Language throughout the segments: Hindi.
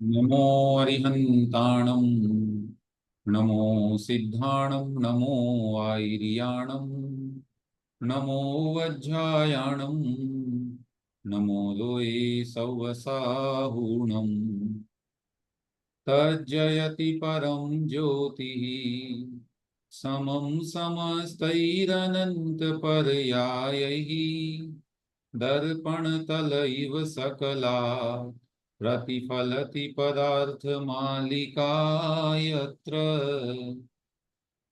नमो अरिहन्ताणं नमो सिद्धाणं नमो आयर्याणं नमो वज्रायाणं नमो लोये सौवसाहुणम् तज्जयति परं ज्योतिः समं समस्तैरनन्तपर्यायैः दर्पणतल इव सकला प्रतिफलति पदार्थमालिका यत्र।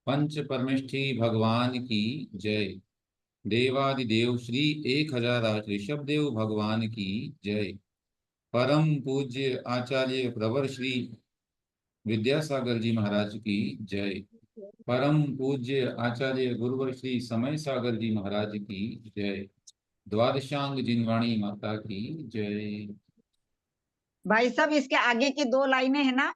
पंच परमेष्ठी भगवान की जय। देवादिदेव श्री 1008 ऋषभ देव भगवान की जय। परम पूज्य आचार्य प्रवर श्री विद्यासागर जी महाराज की जय। परम पूज्य आचार्य गुरुवर श्री समय सागर जी महाराज की जय। द्वादशांग जिनवाणी माता की जय। भाई साहब, इसके आगे की दो लाइनें है ना,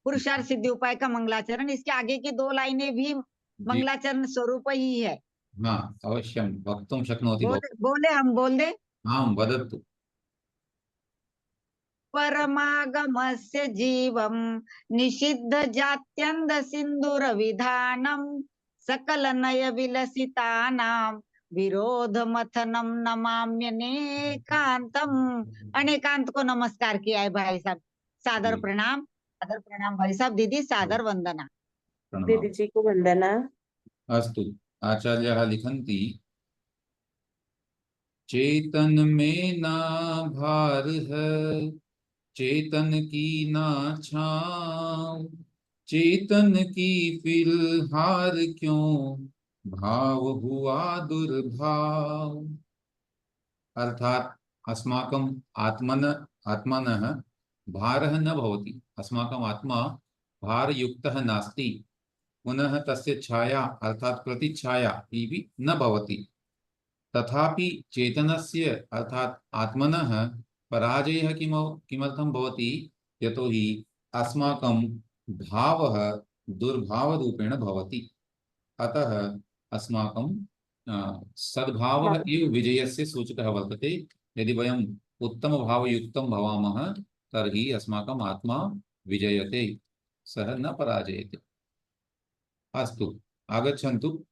पुरुषार्थ सिद्धि उपाय का मंगलाचरण, इसके आगे की दो लाइनें भी जी मंगलाचरण स्वरूप ही है। हाँ, अवश्यम वक्तुं शक्नोति भो। बोले बोले हम बोल दे। हाँ, वदतु। परमागमस्य जीवम निषिद्ध जात्यंध सिंदूर विधानम सकल नय विलसितानाम विरोध मथनम नमाम्यनेकांतम। अनेकांत को नमस्कार किया है भाई साहब। सादर जी, प्रणाम, सादर प्रणाम भाई साहब। दीदी सादर वंदना। प्रणमामि। दीदी जी को वंदना। अस्तु। आचार्यः लिखन्ति चेतन में ना भार है, चेतन की ना छाँव, चेतन की फिलहार क्यों भाव हुआ दुर्भाव। अर्थात अस्माकं आत्मनः भारः न भवति। अस्माकम् आत्मा भारयुक्तः नास्ति। पुनः तस्य छाया अर्थात प्रतिच्छाया इति न भवति। तथापि चेतनस्य अर्थात आत्मनः पराजयः किमर्थं भवति? यतोहि अस्माकं भावः दुर्भावरूपेण भवति। अतः अस्माकं सद्भावः एव विजयस्य सूचकः वर्तते। यदि वयम् उत्तमभावयुक्तं भवामः तर्हि अस्माकम् आत्मा विजयते, सः न पराजयते। अस्तु, आगच्छन्तु।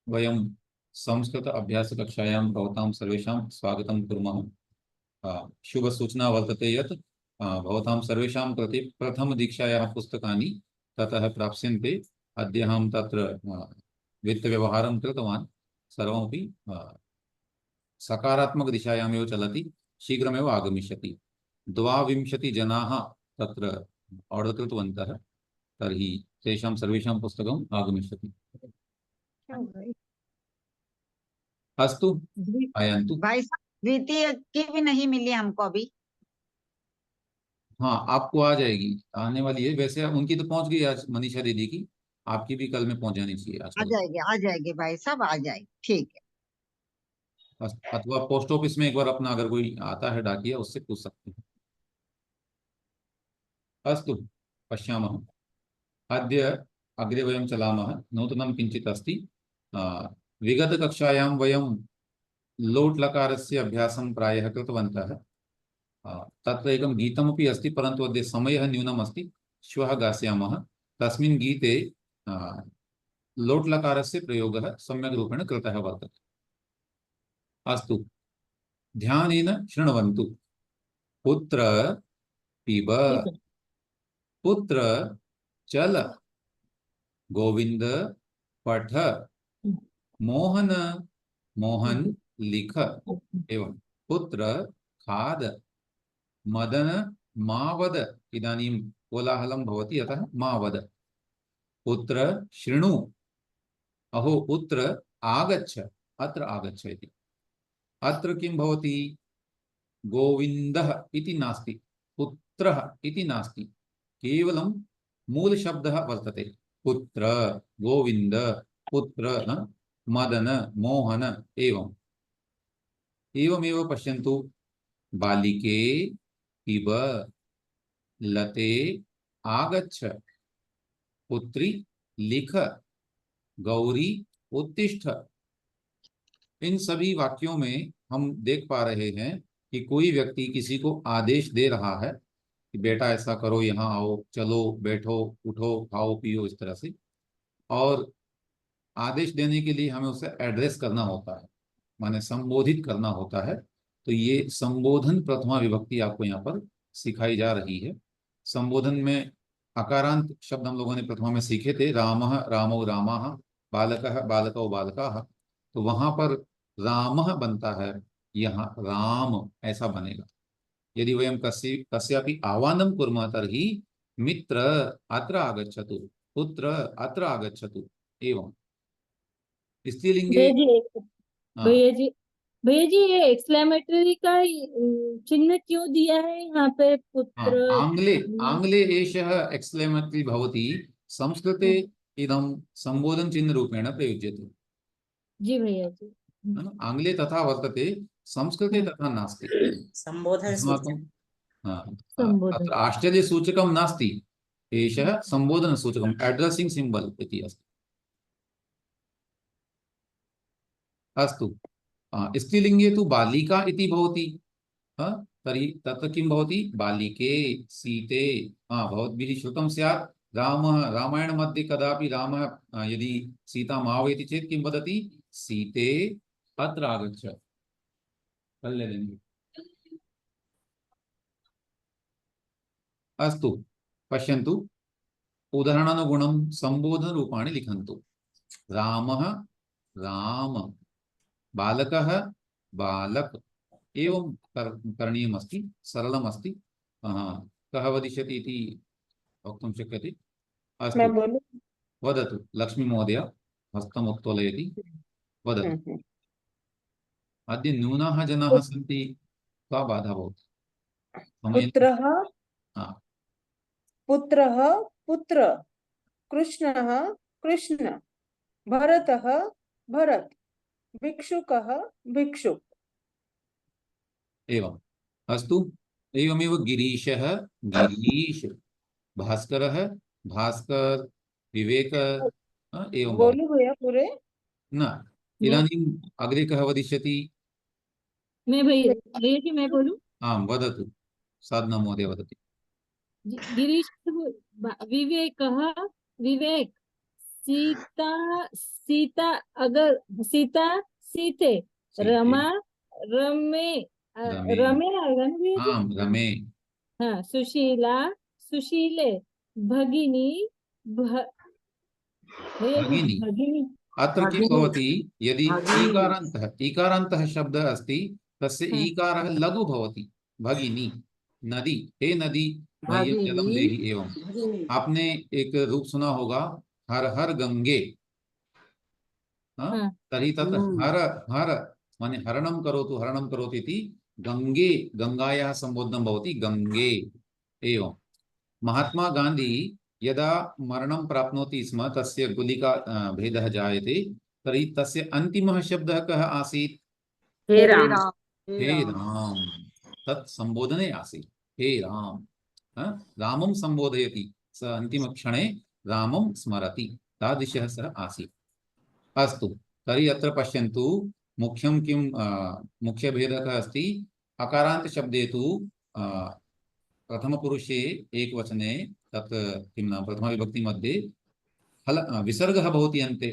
वयं संस्कृत अभ्यासकक्षायां भवतां सर्वेषां स्वागतं कुर्मः। शुभसूचना वर्तते यत् भवतां सर्वेषां कृते प्रथमदीक्षायाः पुस्तकानि ततः प्राप्स्यन्ते। अद्य अहं तत्र वित्तव्यवहारं कृतवान्। सर्वमपि सकारात्मकदिशायामेव चलति। शीघ्रमेव आगमिष्यति। 22 जनाः तत्र आर्डर् कृतवन्तः, तर्हि तेषां सर्वेषां पुस्तकम् आगमिष्यति। अस्तु, आयन्तु। भाई साहब, द्वितीय की भी नहीं मिली हमको अभी। हाँ, आपको आ जाएगी, आने वाली है। वैसे उनकी तो पहुंच गई आज, मनीषा दीदी की। आपकी भी कल में पहुंच जानी चाहिए आ आजकल। जाएगी, आ जाएगी भाई साहब, आ जाएगी। ठीक है। अथवा पोस्ट ऑफिस में एक बार अपना अगर कोई आता है डाकिया, उससे पूछ सकते हैं। अस्तु, पश्यामः। अद्य अग्रे वयं चलामः। नूतनं किञ्चित् अस्ति। विगतकक्षायां वयं लोट् लकारस्य अभ्यासं प्रायः कृतवन्तः। तत्र एकं गीतमपि अस्ति, परन्तु अद्य समयः न्यूनम् अस्ति। श्वः गास्यामः। तस्मिन् गीते लोट् लकारस्य प्रयोगः सम्यक् रूपेण कृतः वर्तते। अस्तु, ध्यानेन शृण्वन्तु। पुत्र पिब, पुत्र चल, गोविंद पठ, मोहन मोहन लिख। एवं पुत्र खाद, मदन मावद। इदानीं कोलाहलं भवति, अतः मावद। पुत्र शृणु, अहो पुत्र आगच्छ, अत्र आगच्छ इति। अत्र किं भवति? गोविन्दः इति नास्ति, पुत्रः इति नास्ति। केवलं मूलशब्दः वर्तते। पुत्र, गोविन्द, पुत्र, मदन, मोहन। एवम् एवमेव पश्यन्तु। बालिके पिब, लते आगच्छ, पुत्री लिख, गौरी उत्तिष्ठ। इन सभी वाक्यों में हम देख पा रहे हैं कि कोई व्यक्ति किसी को आदेश दे रहा है कि बेटा ऐसा करो, यहाँ आओ, चलो, बैठो, उठो, खाओ पियो, इस तरह से। और आदेश देने के लिए हमें उसे एड्रेस करना होता है, माने संबोधित करना होता है। तो ये संबोधन प्रथमा विभक्ति आपको यहाँ पर सिखाई जा रही है। संबोधन में अकारांत शब्द हम लोगों ने प्रथमा में सीखे थे, रामः रामौ रामाः, बालकः बालकौ बालकाः। तो वहां पर रामः बनता है, यहाँ राम ऐसा बनेगा। यदि वयं कस्यापि आह्वानं कुर्मः तर्हि मित्र अत्र आगच्छतु, पुत्र अत्र आगच्छतु, एवं स्त्रीलिंगे। भैया जी हाँ भैया जी भैया जी, ये एक्सक्लेमेटरी का चिन्ह क्यों दिया है यहाँ पे? हाँ, पुत्र आंग्ले राम। आंग्ले एषः एक्स्क्लेमेटरी भवति, संस्कृते इदं संबोधन चिन्ह रूपेण प्रयुज्यते। जी भैया जी। आंग्ले तथा वर्तते, संस्कृते हाँ, तथा नास्ति। संबोधन अस्माकं संबोधन। अत्र आश्चर्यसूचकं नास्ति, एषः संबोधनसूचकम्, एड्रेसिंग सिंबल इति अस्ति। अस्तु, स्त्रीलिङ्गे तु बालिका इति भवति। तर्हि तत्र किं भवति? बालिके, सीते। भवद्भिः श्रुतं स्यात्, रामः रामायणमध्ये कदापि रामः यदि सीताम् आह्वयति चेत् किं वदति? सीते अत्र आगच्छ। कल्याणी। अस्तु, पश्यन्तु, उदाहरणानुगुणं सम्बोधनरूपाणि लिखन्तु। रामः राम, बालकः बालक, एवं करणीयमस्ति, सरलमस्ति। कः वदिष्यति इति वक्तुं शक्यते? अस्तु, मैं बोलूं? वदतु। लक्ष्मी महोदय हस्तम् उत्तोलयति, वदतु। अद्य न्यूनाः जनाः सन्ति, का बाधा भवति? समयेन। पुत्रः हा, पुत्रः पुत्र, कृष्णः कृष्ण, भरतः भरत, भिक्षुकः भिक्षुक। एवम्। अस्तु, एवमेव गिरीशः गिरीश, भास्करः भास्कर, विवेक, एवं भवति। बोलू भैया पूरे? न, इदानीम् अग्रे कः वदिष्यति? मैं भैया जी, मैं बोलूं? आं, वदतु। साधना महोदय वदति। गिरीश, विवेकः विवेक, सीता सीता, अगर सीता सीते, सीते, रमा रमे, रमे, रमे आएगा ना भैया जी? आं, रमे, हाँ, सुशीला सुशीले, भगिनी भैया जी, भगिनी। भगिनी अत्र किं भवति? यदि ईकारान्तः शब्दः अस्ति, तस्य हाँ, ईकारः लघु भवति। भगिनी, नदी, हे नदी मह्यं जलं देहि, एवं। आपने एक रूप सुना होगा, हर हर गंगे। हाँ, तर्हि तत् हर हर माने हरणं करोतु, हरणं करोतु इति गंगे, गंगायाः सम्बोधनं भवति, गंगे, एवं। महात्मा गांधी यदा मरणं प्राप्नोति स्म, तस्य गुलिका भेदः जायते, तर्हि तस्य अन्तिमः शब्दः कः आसीत्? हे राम। हे राम। तत् संबोधने आसीत्, हे राम। रामं संबोधयति, स अन्तिमक्षणे रामं स्मरति, तादृशः सः आसीत्। अस्तु, तर्हि अत्र पश्यन्तु, मुख्यं किं मुख्यभेदः कः अस्ति? अकारान्तशब्दे तु प्रथमपुरुषे एकवचने, तत् किं नाम, प्रथमाविभक्ति मध्ये हल विसर्गः भवति अन्ते,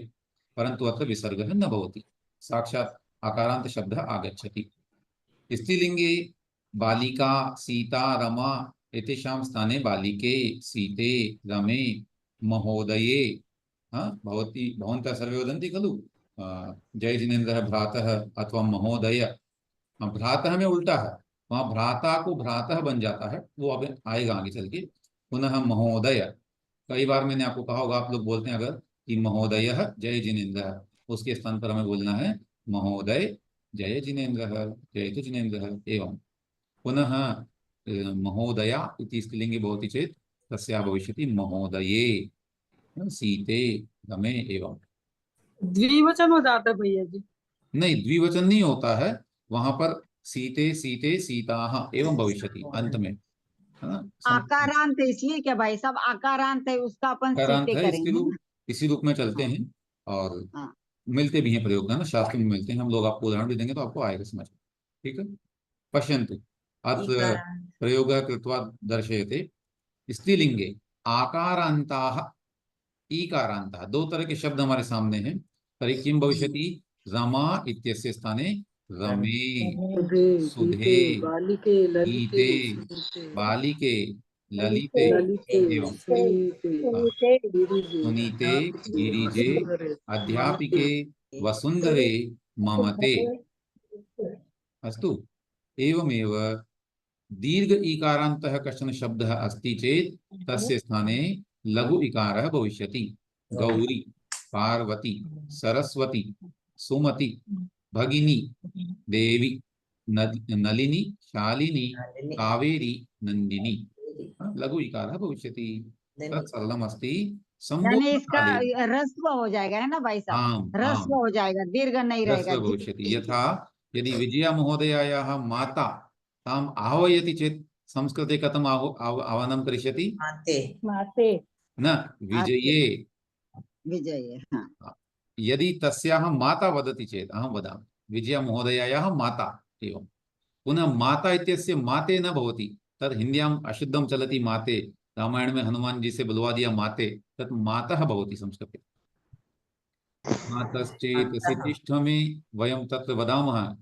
परन्तु अत्र विसर्गः न भवति, साक्षात् अकारान्तशब्दः आगच्छति। स्त्रीलिङ्गे बालिका, सीता, रमा एतेषां स्थाने बालिके, सीते, रमे, महोदये। भवन्तः सर्वे वदन्ति खलु, जय जिनेन्द्रः भ्रातः अथवा महोदय। भ्रातः में उल्टा है, वहाँ भ्राता को भ्रातः बन जाता है, वो अब आएगा आगे चल के। पुनः महोदय, कई बार मैंने आपको कहा होगा, आप लोग बोलते हैं अगर कि महोदय जय जिनेन्द्र, उसके स्थान पर हमें बोलना है महोदय जय जिनेन्द्र, जय तो जिनेन्द्र, एवं। पुनः महोदया इति स्त्रीलिङ्गे भवति चेत् तस्या भविष्यति महोदये, सीते, रमे, एवं। द्विवचन हो जाता है भैया जी? नहीं, द्विवचन नहीं होता है, वहां पर सीते सीते सीताः एवं भविष्यति अंत में, है ना। आकारांत है इसलिए क्या भाई साहब? आकारांत है, उसका अपन आकारांत सीते है, इसके करेंगे रूप, ना। इसी रूप में चलते हैं। और हाँ। मिलते भी हैं प्रयोग, है ना, शास्त्र में मिलते हैं। हम लोग आपको उदाहरण भी देंगे तो आपको आएगा समझ में, ठीक है। पश्यन्तु, अत्र प्रयोगः कृत्वा दर्शयते। स्त्रीलिंगे आकारान्ताः ईकारान्ताः, दो तरह के शब्द हमारे सामने हैं। तर्हि किं भविष्यति? रमा इत्यस्य स्थाने रमे, सुधे, सुधे, गीते, बालिके, ललिते, गीते, सुनीते, बालिके, ललिते ललिते, एवं सुनीते, गिरिजे, सुनीते, अध्यापिके, गिरिजे, वसुंधरे, अध्यापिके, वसुंधरे, ममते। अस्तु। एवमेव दीर्घ इकारान्तः कश्चन शब्दः अस्ति चेत् तस्य स्थाने लघु इकारः भविष्यति। गौरी, पार्वती, सरस्वती, सुमति, भगिनी, देवी, नलिनी, शालिनी, कावेरी, नंदिनी, लघु इकारः भविष्यति। तत् सरलमस्ति। यानी इसका संबोधनकाले ह्रस्व हो जाएगा, है ना भाई साहब? आम ह्रस्व आम हो जाएगा, दीर्घ नहीं रहेगा। ह्रस्व भविष्यति। यथा यदि विजया महोदयायाः माता ताम् आह्वयति चेत् संस्कृते कथम् आह्वानं करिष्यति? माते। न विजये। विजय, हाँ। यदि तस्याः माता वदति चेत् अहं वदामि विजया महोदयायाः माता एवं। पुनः माता इत्यस्य माते न भवति, तत् हिन्द्याम् अशुद्धं चलति माते। रामायण में हनुमान जी से बुलवा दिया माते, तत् मातः भवति संस्कृते। मातश्चेतसि तिष्ठ में वयं तत्र वदामः,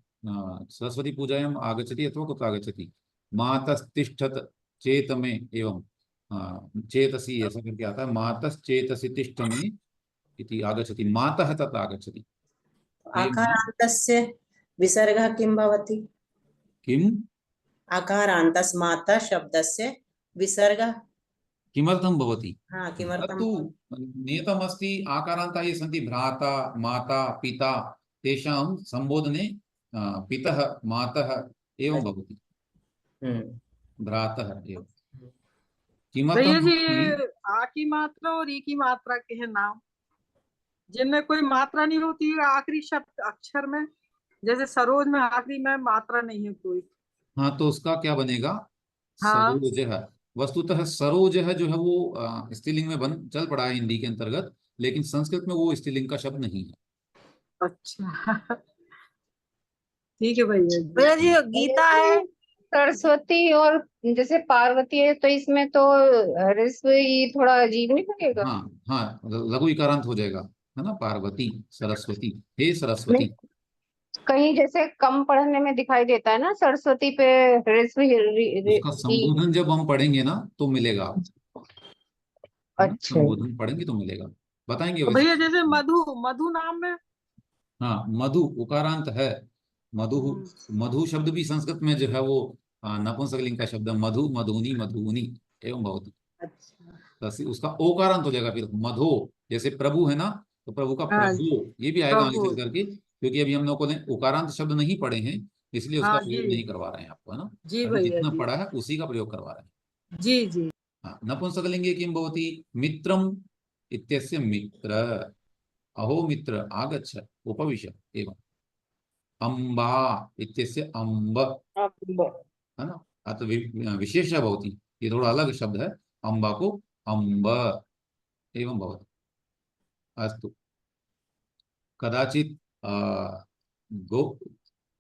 सरस्वती पूजायाम् आगच्छति अथवा कुत्र आगच्छति, मातस्तिष्ठत चेत में एवं चेतसि ऐसा करके आता है, मातश्चेतसि तिष्ठ में इति आगच्छति, मातः तत्र आगच्छति। आकारान्तस्य विसर्गः किं भवति? किम्? आकारान्तस्मात् शब्दस्य विसर्गः किमर्थं भवति? किमर्थं? तत्तु नियतमस्ति। आकारान्ताः ये सन्ति, भ्राता, माता, पिता, तेषां संबोधने पितः, मातः एवं भवति, भ्रातः एवं। किमर्थं भैया जी, भवति? ये आ की मात्रा और ई की मात्रा के हैं नाम, जिनमें कोई मात्रा नहीं होती है आखिरी शब्द अक्षर में, जैसे सरोज में आखिरी में मात्रा नहीं है कोई। हाँ, तो उसका क्या बनेगा? हाँ। सरोजः। वस्तुतः सरोजः जो है वो स्त्रीलिंग में बन चल पड़ा है हिंदी के अंतर्गत, लेकिन संस्कृत में वो स्त्रीलिंग का शब्द नहीं है। अच्छा, ठीक है भैया जी। भैया जी, गीता है, सरस्वती और जैसे पार्वती है, तो इसमें तो ह्रस्व ही थोड़ा अजीब नहीं लगेगा? हाँ हाँ, लघु इकारांत हो जाएगा, है ना। पार्वती, सरस्वती, हे सरस्वती। कहीं जैसे कम पढ़ने में दिखाई देता है ना, सरस्वती पे ह्रस्व उसका संबोधन जब हम पढ़ेंगे ना तो मिलेगा आपको। अच्छा। संबोधन पढ़ेंगे तो मिलेगा, बताएंगे तो वैसे। भैया जैसे मधु, मधु नाम में, हाँ, मधु उकारांत है। मधु, मधु शब्द भी संस्कृत में जो है वो नपुंसकलिंग का शब्द है। मधु, मधुनी, मधुनी एवं भवति। अच्छा, उसका ओकारांत हो जाएगा फिर मधो। जैसे प्रभु है ना, तो प्रभु का हाँ, प्रभु ये भी आएगा आगे प्रभु। चल करके, क्योंकि अभी हम लोगों ने उकारांत शब्द नहीं पढ़े हैं, इसलिए उसका हाँ प्रयोग जी, नहीं करवा रहे हैं आपको, है ना। जी अभी भैया जितना जी, पढ़ा है उसी का प्रयोग करवा रहे हैं। जी जी। हाँ, नपुंसकलिंगे किं भवति? मित्रम इत्यस्य मित्र। अहो मित्र आगच्छ, उपविश एवं। अम्बा इत्यस्य अम्ब, है ना। अतः विशेषः भवति, ये थोड़ा अलग शब्द है। अम्बा को अम्ब एवं भवति। अस्तु। कदाचित् गो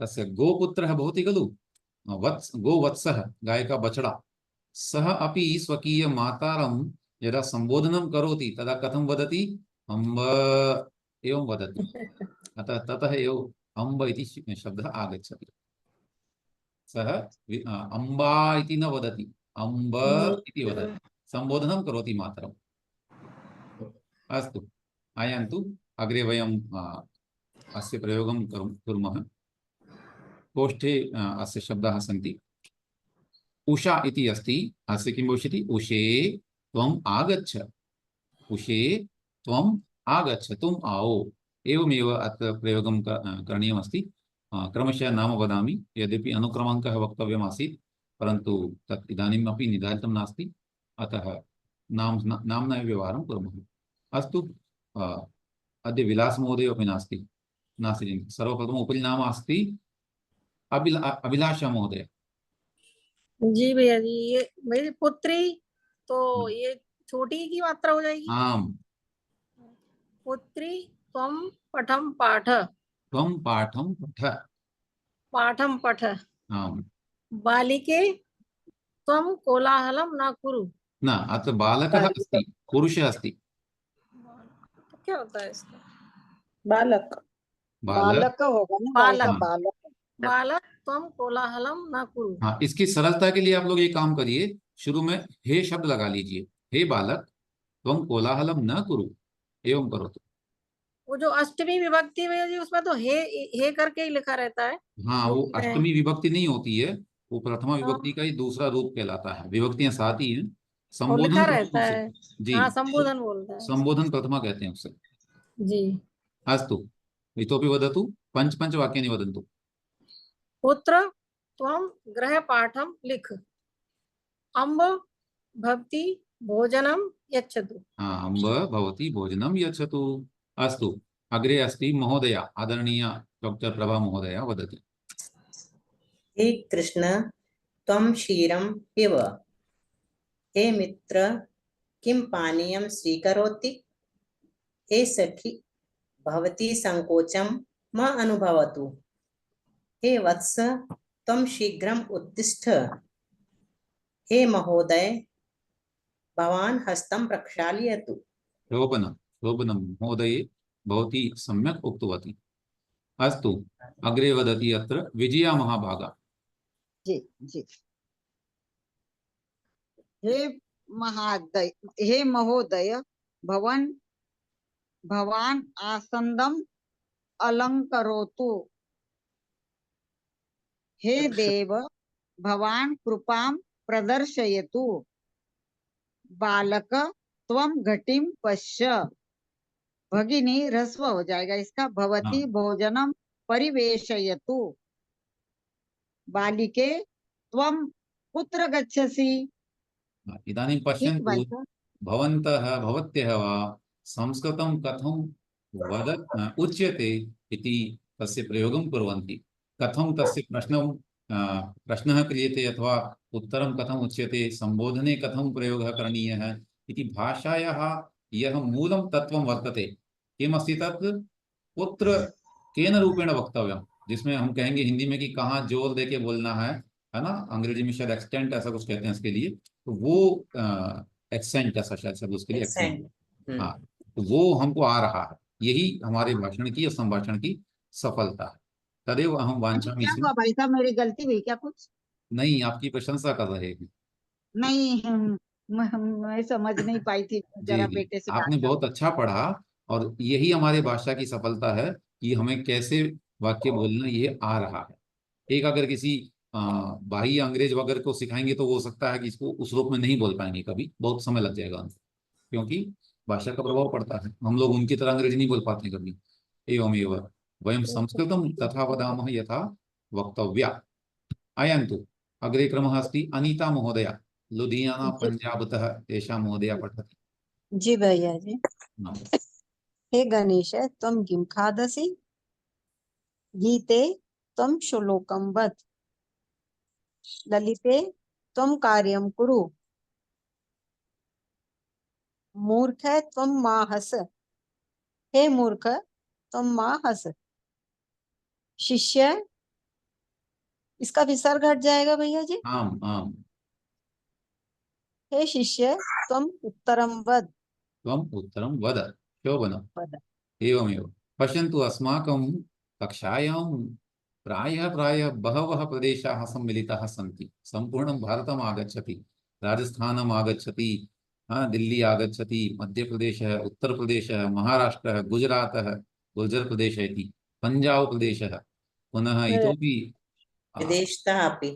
तस्य गोपुत्रः भवति खलु, गोवत्सः, गाय का बछड़ा, सः अपि स्वकीय मातारं यदा संबोधनं करोति तदा कथं वदति? अम्ब एवं वदति। अतः ततः एव अम्ब इति शब्दः आगच्छति। सः अम्बा इति न वदति, अम्ब इति वदति, संबोधनं करोति मातरम्। अस्तु, आयान्तु अग्रे वयं अस्य प्रयोगं कुर्मः। कोष्ठे अस्य शब्दाः सन्ति। उषा इति अस्ति, अस्य किं भविष्यति? उषे त्वम् आगच्छ, उषे त्वम् आगच्छ, तुम आओ। एवमेव अत्र प्रयोगं करणीयमस्ति। क्रमशः नाम वदामि, यद्यपि अनुक्रमाङ्कः वक्तव्यमासीत्, परन्तु तत् इदानीम् अपि निर्धारितं नास्ति, अतः नाम्ना एव व्यवहारं कुर्मः। अस्तु। अद्य विलासमहोदय अपि नास्ति चिन्ता। सर्वप्रथमम् उपरि नाम अस्ति अभिलाषा महोदय। जी भैया जी, ये मेरी पुत्री, तो ये छोटी की मात्रा हो जाएगी। आम। पुत्री त्वं पठं पाठ, त्वं पाठं पठ, पाठं पठ। आम। बालिके त्वं कोलाहलं न कुरु। न अत्र बालकः अस्ति, पुरुषः अस्ति। तो क्या होता है इसका? बालक बालक, बालक होगा ना भाई बालक। साहब, बालक। बालक त्वं कोलाहलं न कुरु। हाँ, इसकी सरलता के लिए आप लोग ये काम करिए, शुरू में हे शब्द लगा लीजिए, हे बालक त्वं कोलाहलम न कुरु, एवं करो तो। वो जो अष्टमी विभक्ति भैया जी उसमें तो हे करके ही लिखा रहता है। हाँ, वो लिखते हैं। अष्टमी विभक्ति नहीं होती है, वो प्रथमा हाँ। विभक्ति का ही दूसरा रूप कहलाता है। विभक्तियां साथ ही हैं, और लिखा संबोधन रहता प्रथमा है। से। जी, हाँ, संबोधन बोलता है। संबोधन प्रथमा कहते हैं उसे। जी। अस्तु, इतोपि वदतु, पंच पंच वाक्यानि वदन्तु। पुत्र त्वं गृहपाठं लिख। अम्ब भवती भोजनं यच्छतु। हाँ, अम्ब भवती भोजनं यच्छतु। अस्तु, अग्रे अस्ति महोदया, आदरणीय डॉक्टर प्रभा महोदया वदति। हे कृष्ण त्वं क्षीरं पिब। हे मित्र किं पानीयं स्वीकरोति। हे सखि भवती संकोचं मा अनुभवतु। हे वत्स त्वं शीघ्रम् उत्तिष्ठ। हे महोदय भवान् हस्तं प्रक्षालयतु। शोभनं शोभनं महोदये, भवती सम्यक् उक्तवती। अस्तु, अग्रे वदति अत्र विजया महाभागा। जी जी। हे महादय, हे महोदय, भवान आसन्दम् अलङ्करोतु। हे देव भवान कृपां प्रदर्शयतु। बालक त्वं घटिं पश्य। भगिनी ह्रस्व हो जाएगा इसका, भवती हाँ। भोजनं परिवेशयतु। बालिके त्वं कुत्र गच्छसि। इदानीं ठीक पश्यन्तु, भाई साहब। भवन्तः भवत्यः वा संस्कृतं कथं उच्यते इति तस्य प्रयोगं कुर्वन्ति। कथं तस्य प्रश्नः क्रियते अथवा उत्तरं कथम् उच्यते, संबोधने कथं प्रयोगः करणीयः इति भाषायाः यः मूलं तत्त्वं वर्तते, किमस्ति तत्, कुत्र केन रूपेण वक्तव्यं, जिसमें हम कहेंगे हिंदी में कि कहाँ जोर देके बोलना है ना, अंग्रेजी में शायद एक्सटेंट ऐसा कुछ कहते हैं इसके लिए, तो वो एक्सेंट ऐसा शायद शब्द उसके लिए, एक्सेंट। हाँ, तो वो हमको आ रहा है, यही हमारे भाषण की और संभाषण की सफलता है। तदेव अहम वांछामि क्या स्म। हुआ भाई साहब, मेरी गलती हुई क्या कुछ। नहीं, आपकी प्रशंसा कर रहे हैं। नहीं, मैं समझ नहीं पाई थी, जी जरा जी, बेटे से बात आपने कर। बहुत अच्छा पढ़ा, और यही हमारे भाषा की सफलता है कि हमें कैसे वाक्य बोलना ये आ रहा है। एक अगर किसी बाह्य अंग्रेज वगैरह को सिखाएंगे तो हो सकता है कि इसको उस रूप में नहीं बोल पाएंगे, कभी बहुत समय लग जाएगा उनको, क्योंकि भाषा का प्रभाव पड़ता है, हम लोग उनकी तरह अंग्रेजी नहीं बोल पाते कभी। एवमेव वयं संस्कृतं तथा वदामः यथा वक्तव्या। अयन्तु अग्रे क्रमः अस्ति अनीता महोदया, लुधियाना जी पंजाबतः एषा महोदया पठति। जी भैया जी। हाँ। हे गणेश त्वं किं खादसि। गीते त्वं श्लोकं वद। ललिते त्वं कार्यं कुरु। मूर्ख त्वं मा हस। हे मूर्ख त्वं मा हस। शिष्य, इसका विसर्ग हट जाएगा भैया जी। आम आम, हे शिष्य त्वं उत्तरं वद। त्वम् उत्तरं वद। शोभनम्। वद। एवमेव पश्यन्तु, अस्माकं कक्षायां प्रायः प्रायः बहवः प्रदेशाः सम्मिलिताः सन्ति। सम्पूर्णं भारतम् आगच्छति, राजस्थानम् आगच्छति, दिल्ली आगच्छति, मध्यप्रदेशः, उत्तरप्रदेशः, महाराष्ट्रः, गुजरातः, गुर्जरप्रदेशः इति, पञ्जाब् प्रदेशः, पुनः इतोपि विदेशतः अपि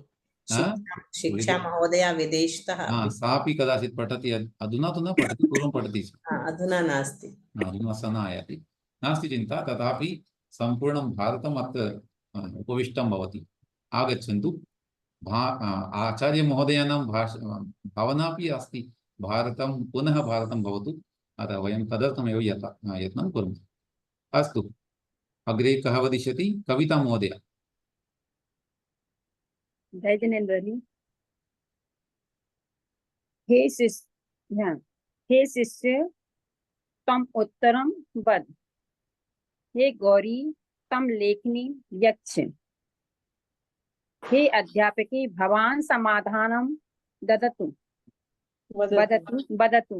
हाँ, शिक्षा महोदया विदेशतः हाँ, अपि। सापि कदाचित् पठति, अधुना तु न पठति, पूर्वं पठति स्म। अधुना नास्ति। अधुना स न आयाति, नास्ति चिन्ता, तथापि सम्पूर्णं भारतम् अत्र उपविष्टं भवति। आगच्छन्तु। आचार्यमहोदयानां भावना अपि अस्ति, भारतं पुनः भारतं भवतु, अतः वयं तदर्थमेव यत्नं कुर्मः। अस्तु, अग्रे कः वदिष्यति, कविता महोदया। जय जिनेन्द्र जी। हे शिष्य, हे शिष्य तम उत्तरम वद। हे गौरी तम लेखनी यक्ष। हे अध्यापके भवान् समाधानं ददतु वदतु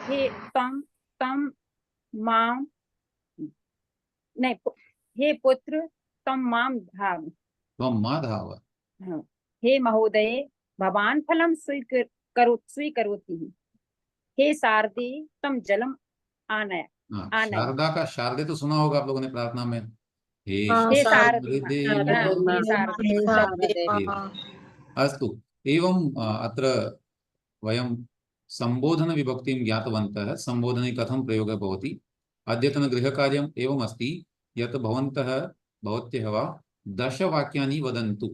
हे तं तं मां नहीं हे पुत्र तं मां धाव त्वं मा धाव। हाँ। हे महोदय भवान् फलं स्वीकरोति हे शारदे तं जलम आनय हाँ, आनय शारदा का शारदे तो सुना होगा आप लोगों ने प्रार्थना में, हे हे शारदे शारदे हाँ, हे शारदे अस्तु। एवं अत्र वयं संबोधन विभक्तिं ज्ञातवन्तः। संबोधने कथं प्रयोगः भवति। अद्यतन गृहकार्यम् एवम् अस्ति यत् भवत्यः वा 10 वाक्यानि वदन्तु,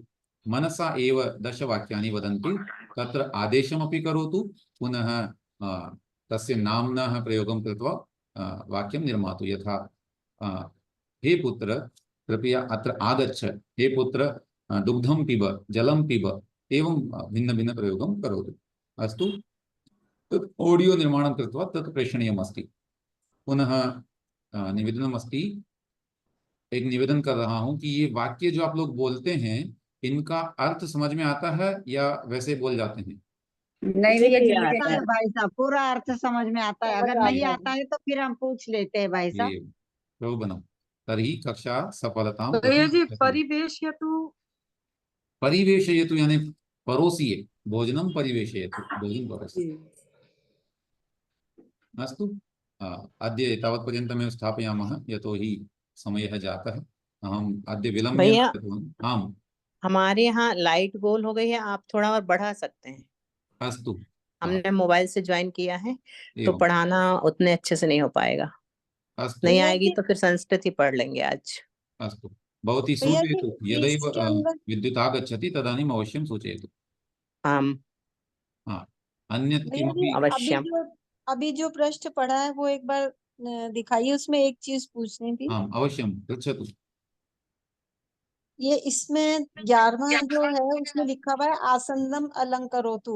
मनसा एव 10 वाक्यानि वदन्तु। तत्र आदेशमपि करोतु, पुनः तस्य नाम्नः प्रयोगं कृत्वा वाक्यं निर्मातु। यथा हे पुत्र कृपया अत्र आगच्छ, हे पुत्र दुग्धं पिब, जलं पिब, एवं भिन्न भिन्न प्रयोगं करोतु। अस्तु, तत् ऑडियो निर्माणं कृत्वा तत् प्रेषणीयमस्ति। पुनः निवेदनमस्ति, एक निवेदन कर रहा हूं कि ये वाक्य जो आप लोग बोलते हैं इनका अर्थ समझ में आता है या वैसे बोल जाते हैं। नहीं भैया जी आता मुझे है भाई साहब, पूरा अर्थ समझ में आता है। अगर नहीं आता है तो फिर हम पूछ लेते हैं भाई साहब। ये प्रभु तर्हि कक्षा सफलतां भैया जी प्रति परिवेश हेतु परिवेशयतु यानी परोसिए, भोजनं परिवेशयतु, भोजनं परोसि। अस्तु, अद्य एतावत्पर्यन्तमेव स्थापयामः, यतोहि समयः जातः। अहम् अद्य विलम्बेन भैया कृतवान्। आम् हमारे यहाँ लाइट गोल हो गई है, आप थोड़ा और बढ़ा सकते हैं। अस्तु, हमने मोबाइल से ज्वाइन किया है तो एवं पढ़ाना उतने अच्छे से नहीं हो पाएगा। अस्तु नहीं आएगी तो फिर संस्कृत ही पढ़ लेंगे आज। अस्तु, भवती भैया जी सूचयतु, यदैव इसके अंदर विद्युत् आगच्छति तदानीम् अवश्यं सूचयतु। आम हाँ, अन्यत् भैया जी किमपि अवश्यम। अभी जो पृष्ठ पढ़ा है वो एक बार दिखाइए। उसमें एक चीज पूछनी थी। आम् अवश्यं पृच्छतु। ये इसमें 11वां जो है उसमें लिखा हुआ है आसन्दम अलंकरोतु,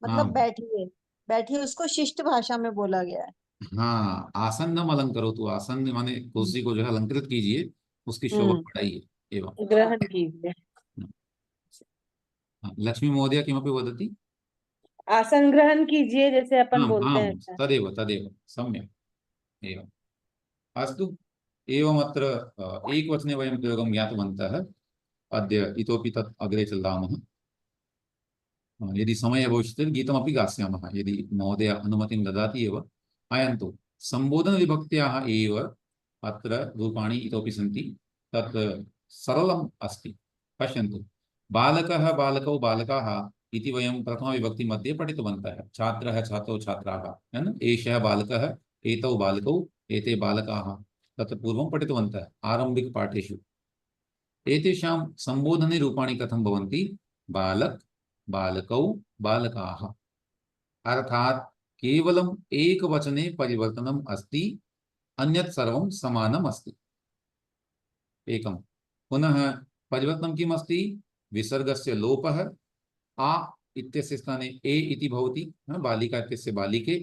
मतलब हाँ बैठिए बैठिए, उसको शिष्ट भाषा में बोला गया है। हाँ, आसन्नम अलंकरोतु, आसन्न माने कुर्सी को जो है अलंकृत कीजिए, उसकी शोभा बढ़ाइए। एवं ग्रहण कीजिए। लक्ष्मी महोदय किमपि वदति। आसन ग्रहण कीजिए जैसे अपन आम् बोलते आम् हैं। तदेव तदेव सम्यक् एवम्। अस्तु, एवमत्र एकवचने वयं प्रयोगं ज्ञातवन्तः। अद्य इतोपि तत् अग्रे चलामः। यदि समयः भविष्यति तर्हि गीतमपि गास्यामः, यदि महोदय अनुमतिं ददाति एव। आयन्तु, सम्बोधनविभक्त्याः एव अत्र रूपाणि इतोपि सन्ति। तत् सरलम् अस्ति। पश्यन्तु, बालकः बालकौ बालकाः इति वयं प्रथमविभक्तिमध्ये पठितवन्तः। छात्रः छात्रौ छात्राः, एषः बालकः, एतौ बालकौ, एते बालकाः, तत् पूर्वं पठितवन्तः आरम्भिकपाठेषु। एतेषां सम्बोधने रूपाणि कथं भवन्ति। बालक, बालकौ, बालकाः, अर्थात् केवलम् एकवचने परिवर्तनम् अस्ति, अन्यत् सर्वं समानम् अस्ति। एकं, पुनः परिवर्तनं किम् अस्ति। विसर्गस्य लोपः, आ इत्यस्य स्थाने ए इति भवति, बालिका इत्यस्य बालिके।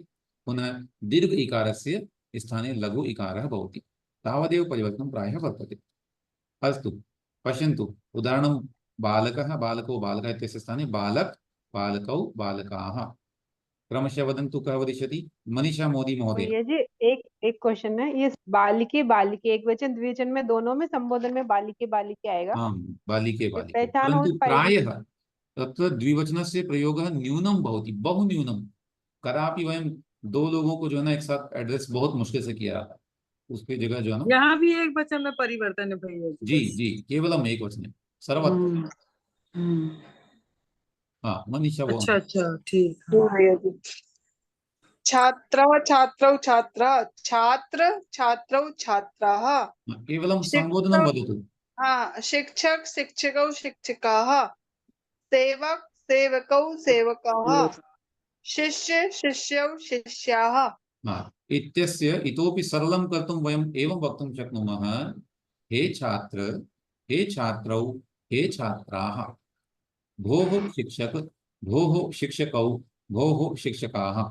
पुनः दीर्घ इकारस्य स्थाने लघु इकारः भवति। तावदेव परिवर्तनं प्रायः वर्तते। अस्तु, पश्यन्तु, उदाहरणं बालकः बालकौ बालकः इत्यस्य स्थाने बालक, बालकौ, बालकाः। क्रमशः वदन्तु, कः वदिष्यति। मनीषा मोदी महोदय। भैया जी एक क्वेश्चन है, ये बालिके बालिके एक वचन द्विवचन में दोनों में संबोधन में बालिके बालिके आएगा। हाँ, बालिके फिर बालिके, पहचान हो परन्तु पाएगी। प्रायः तत्र द्विवचनस्य प्रयोगः न्यूनं भवति, बहु न्यूनं। कदापि वयं दो लोगों को जो है ना एक साथ एड्रेस बहुत मुश्किल से किया था, उसकी जगह जो है ना। यहाँ भी एक वचन में परिवर्तन है भैया जी जी, केवलम एक वचने सर्वत्र। हाँ, मनीषा वो। अच्छा अच्छा, ठीक। भैया जी छात्रः छात्रौ छात्रा, छात्र छात्रौ छात्राः, केवलं सम्बोधनं वदतु। हाँ, शिक्षक शिक्षकौ शिक्षिकाः, सेवक सेवकौ सेवकाः, शिष्य शिष्यौ शिष्याः। हाँ, इत्यस्य इतोपि सरलं कर्तुं वयम् एवं वक्तुं शक्नुमः। हे छात्र, हे छात्रौ, हे छात्राः, भोः शिक्षक, भोः शिक्षकौ, भोः शिक्षकाः,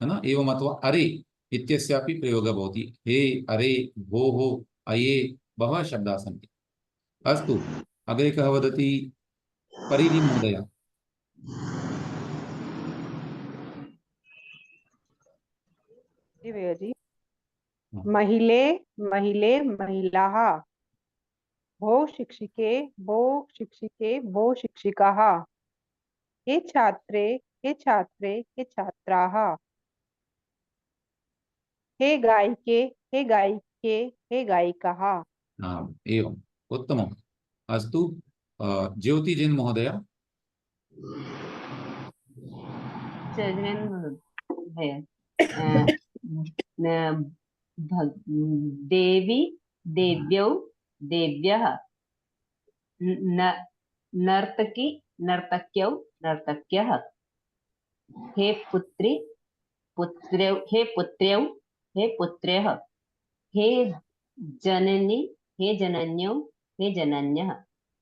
है ना। एवम् अथवा अरे इत्यस्यापि प्रयोगः भवति। हे, अरे, भोः, अये, बहवः शब्दाः सन्ति। अस्तु, अग्रे कः वदति परिधि महोदय। जी भैया जी। हाँ। महिले महिले महिलाः, भो शिक्षिके भो शिक्षिके भो शिक्षिकाः, हे छात्रे हे छात्रे हे छात्राः, हे गायिके हे गायिके हे गायिकाः। हाँ, एवं उत्तमम्। अस्तु, ज्योति जैन महोदय। देवी देव्यौ देव्यः, नर्तकी नर्तक्यौ नर्तक्यः, हे पुत्री पुत्र्यौ हे पुत्र्यौ हे पुत्र्यः, हे जननी हे जनन्यौ हे जनन्यः।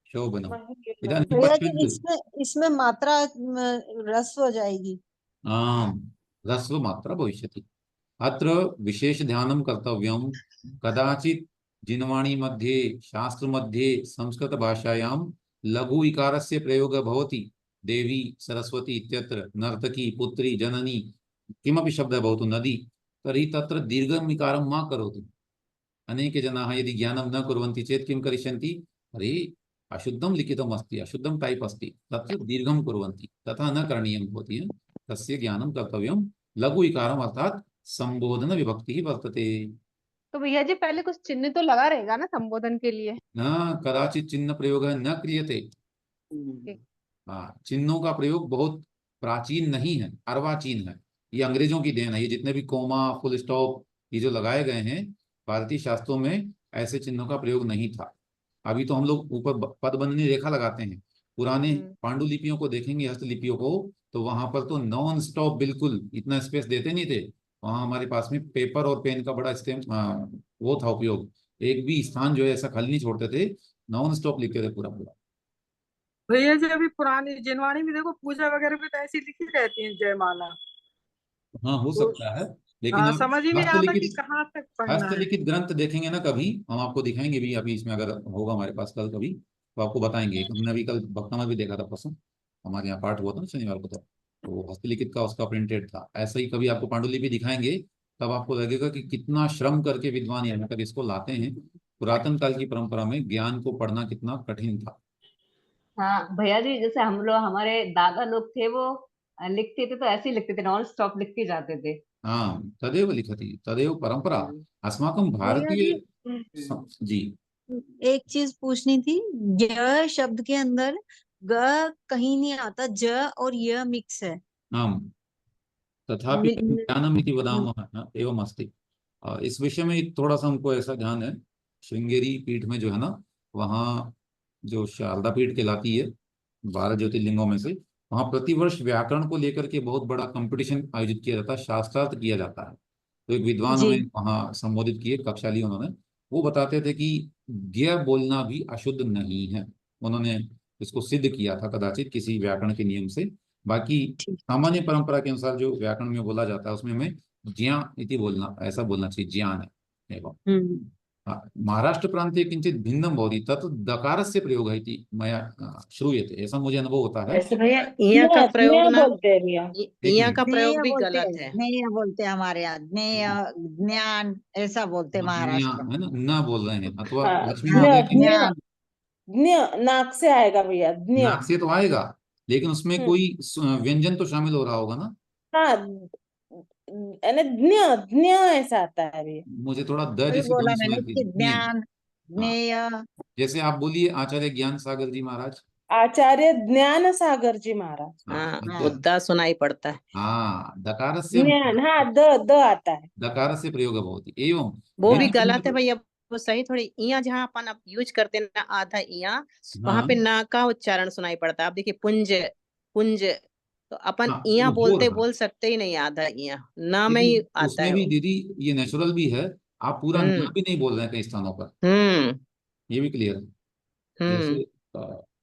शोभनम्। इदानीं भैया जी पश्यन्तु। इसमें मात्रा ह्रस्व हो जाएगी। आम्, ह्रस्वमात्रा भविष्यति। अत्र विशेष ध्यानं कर्तव्यं। कदाचित् जिनवाणी मध्ये, शास्त्र मध्ये, संस्कृत भाषायां लघु इकारस्य प्रयोगः भवति। देवी, सरस्वती इत्यत्र नर्तकी, पुत्री, जननी किमपि शब्दः भवतु, नदी, तर्हि तत्र दीर्घम् इकारं मा करोतु। अनेके जनाः यदि ज्ञानं न कुर्वन्ति चेत् किं करिष्यन्ति, अरे अशुद्धं लिखितम् अस्ति, अशुद्धं टाइप अस्ति, तत्र दीर्घं कुर्वन्ति। तथा न करणीयं भवति। तस्य ज्ञानं कर्तव्यं। लघु इकारम् अर्थात् संबोधन विभक्तिः वर्तते। तो भैया जी पहले कुछ चिन्ह तो लगा रहेगा ना संबोधन के लिए? न कदाचित् चिन्ह प्रयोगः न क्रियते। हाँ, चिन्हों का प्रयोग बहुत प्राचीन नहीं है, अर्वाचीन है। ये अंग्रेजों की देन है। ये जितने भी कोमा, फुल स्टॉप ये जो लगाए गए हैं, भारतीय शास्त्रों में ऐसे चिन्हों का प्रयोग नहीं था। अभी तो हम लोग ऊपर पदबंधनी रेखा लगाते हैं। पुराने पांडुलिपियों को देखेंगे, हस्तलिपियों को, तो वहां पर तो नॉन स्टॉप बिल्कुल इतना स्पेस देते नहीं थे। वहां हमारे पास में पेपर और पेन का बड़ा वो था उपयोग। एक भी स्थान जो है ऐसा खाली नहीं छोड़ते थे, नॉन स्टॉप लिखते थे पूरा पूरा। भैया जी अभी पुरानी जिनवाणी में देखो पूजा वगैरह पे तो ऐसी लिखी रहती है जयमाला। हाँ, हो तो सकता है, लेकिन हाँ, आप समझ ही नहीं आता कि कहाँ तक पढ़ना है। हस्तलिखित ग्रंथ देखेंगे ना कभी, हम आपको दिखाएंगे भी। अभी इसमें अगर होगा हमारे पास कल कभी, तो आपको बताएंगे। हमने अभी कल भक्तमल भी देखा था परसों, हमारे यहाँ पाठ हुआ था ना शनिवार को, तो हस्तलिखित का उसका प्रिंटेड था। ऐसा ही कभी आपको पांडुलिपि दिखाएंगे, तब आपको लगेगा कि कितना श्रम करके विद्वान यहाँ तक इसको लाते हैं। पुरातन काल की परंपरा में ज्ञान को पढ़ना कितना कठिन था। हाँ भैया जी, जैसे हम लोग, हमारे दादा लोग थे, वो लिखते थे तो ऐसे ही लिखते थे, नॉन स्टॉप लिखते जाते थे। हाँ, तदेव लिखति, तदेव परंपरा अस्माकं भैया जी भारतीय। जी, एक चीज पूछनी थी। य शब्द के अंदर ग कहीं नहीं आता, ज और य मिक्स है। आम तथापि ज्ञानम इति वदामः न, एवं अस्ति। इस विषय में थोड़ा सा हमको ऐसा ध्यान है। श्रृंगेरी पीठ में जो है ना, वहाँ जो शारदा पीठ कहलाती है 12 ज्योतिर्लिंगों में से, वहाँ प्रतिवर्ष व्याकरण को लेकर के बहुत बड़ा कंपटीशन आयोजित किया जाता है, शास्त्रार्थ किया जाता है। तो एक विद्वान जी। हमें वहाँ संबोधित किए, कक्षा ली उन्होंने। वो बताते थे कि ज्ञ बोलना भी अशुद्ध नहीं है। उन्होंने इसको सिद्ध किया था कदाचित किसी व्याकरण के नियम से। बाकी सामान्य परंपरा के अनुसार जो व्याकरण में बोला जाता है, उसमें हमें ज्ञा इति बोलना, ऐसा बोलना चाहिए, ज्ञान है एवं। महाराष्ट्र प्रांते किंचित भिन्नं भवति, तत् दकारस्य प्रयोगः इति मया श्रूयते, ऐसा मुझे अनुभव होता है। ऐसे भैया इया का प्रयोग ना, बोलते हैं भैया। इया का प्रयोग ज्ञेय भी बोलते गलत हैं, है। ज्ञेय बोलते हैं हमारे यहाँ, ज्ञेय, ज्ञान ऐसा बोलते हैं ज्ञा महाराष्ट्र में। है ना, न बोल रहे हैं। अथवा हाँ, लक्ष्मी हाँ, महोदय की ज्ञान। नाक से आएगा भैया, ज्ञ। नाक से तो आएगा, लेकिन उसमें कोई व्यंजन तो शामिल हो रहा होगा ना। हाँ, ज्ञ ज्ञ ऐसा आता है भैया। मुझे थोड़ा द वही जैसी बोला ध्वनि मैंने सुनाई कि दी, ज्ञ। ज्ञान, हाँ, ज्ञेय। जैसे आप बोलिए आचार्य ज्ञान सागर जी महाराज। आचार्य ज्ञान सागर जी महाराज। हाँ, हाँ, अच्छा। उद्दा सुनाई पड़ता है। हाँ, दकारस्य ज्ञान, हाँ, द आता है। दकारस्य प्रयोग भवति एवं। वो भी भिन्न भिन्न गलत है भैया, वो सही थोड़ी। इया जहाँ अपन अब यूज करते हैं ना, आधा इया, वहां पे हाँ, ना का उच्चारण सुनाई पड़ता है। आप देखिए पुंज, पुंज, तो अपन हाँ, इया वो बोलते रहा। बोल सकते ही नहीं, आधा इया ना में ही लेकिन आता उसमें है भी वो। दीदी ये नेचुरल भी है। आप पूरा ना हम्म भी नहीं बोल रहे हैं कई स्थानों पर, हम्म ये भी क्लियर है। हम्म जैसे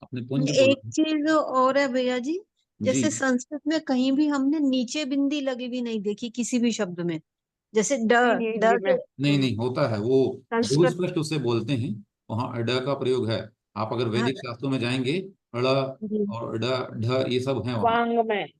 अपने पुंज बोल एक चीज और है भैया जी, जी। जैसे संस्कृत में कहीं भी हमने नीचे बिंदी लगी भी नहीं देखी किसी भी शब्द में। जैसे ड, नहीं ड जी, मैं के नहीं नहीं, होता है वो, संस्कृत स्पष्ट उससे बोलते हैं। वहाँ अड का प्रयोग है। आप अगर वैदिक शास्त्रों में जाएंगे, ड़ और ढ ढ ये सब हैं वहां।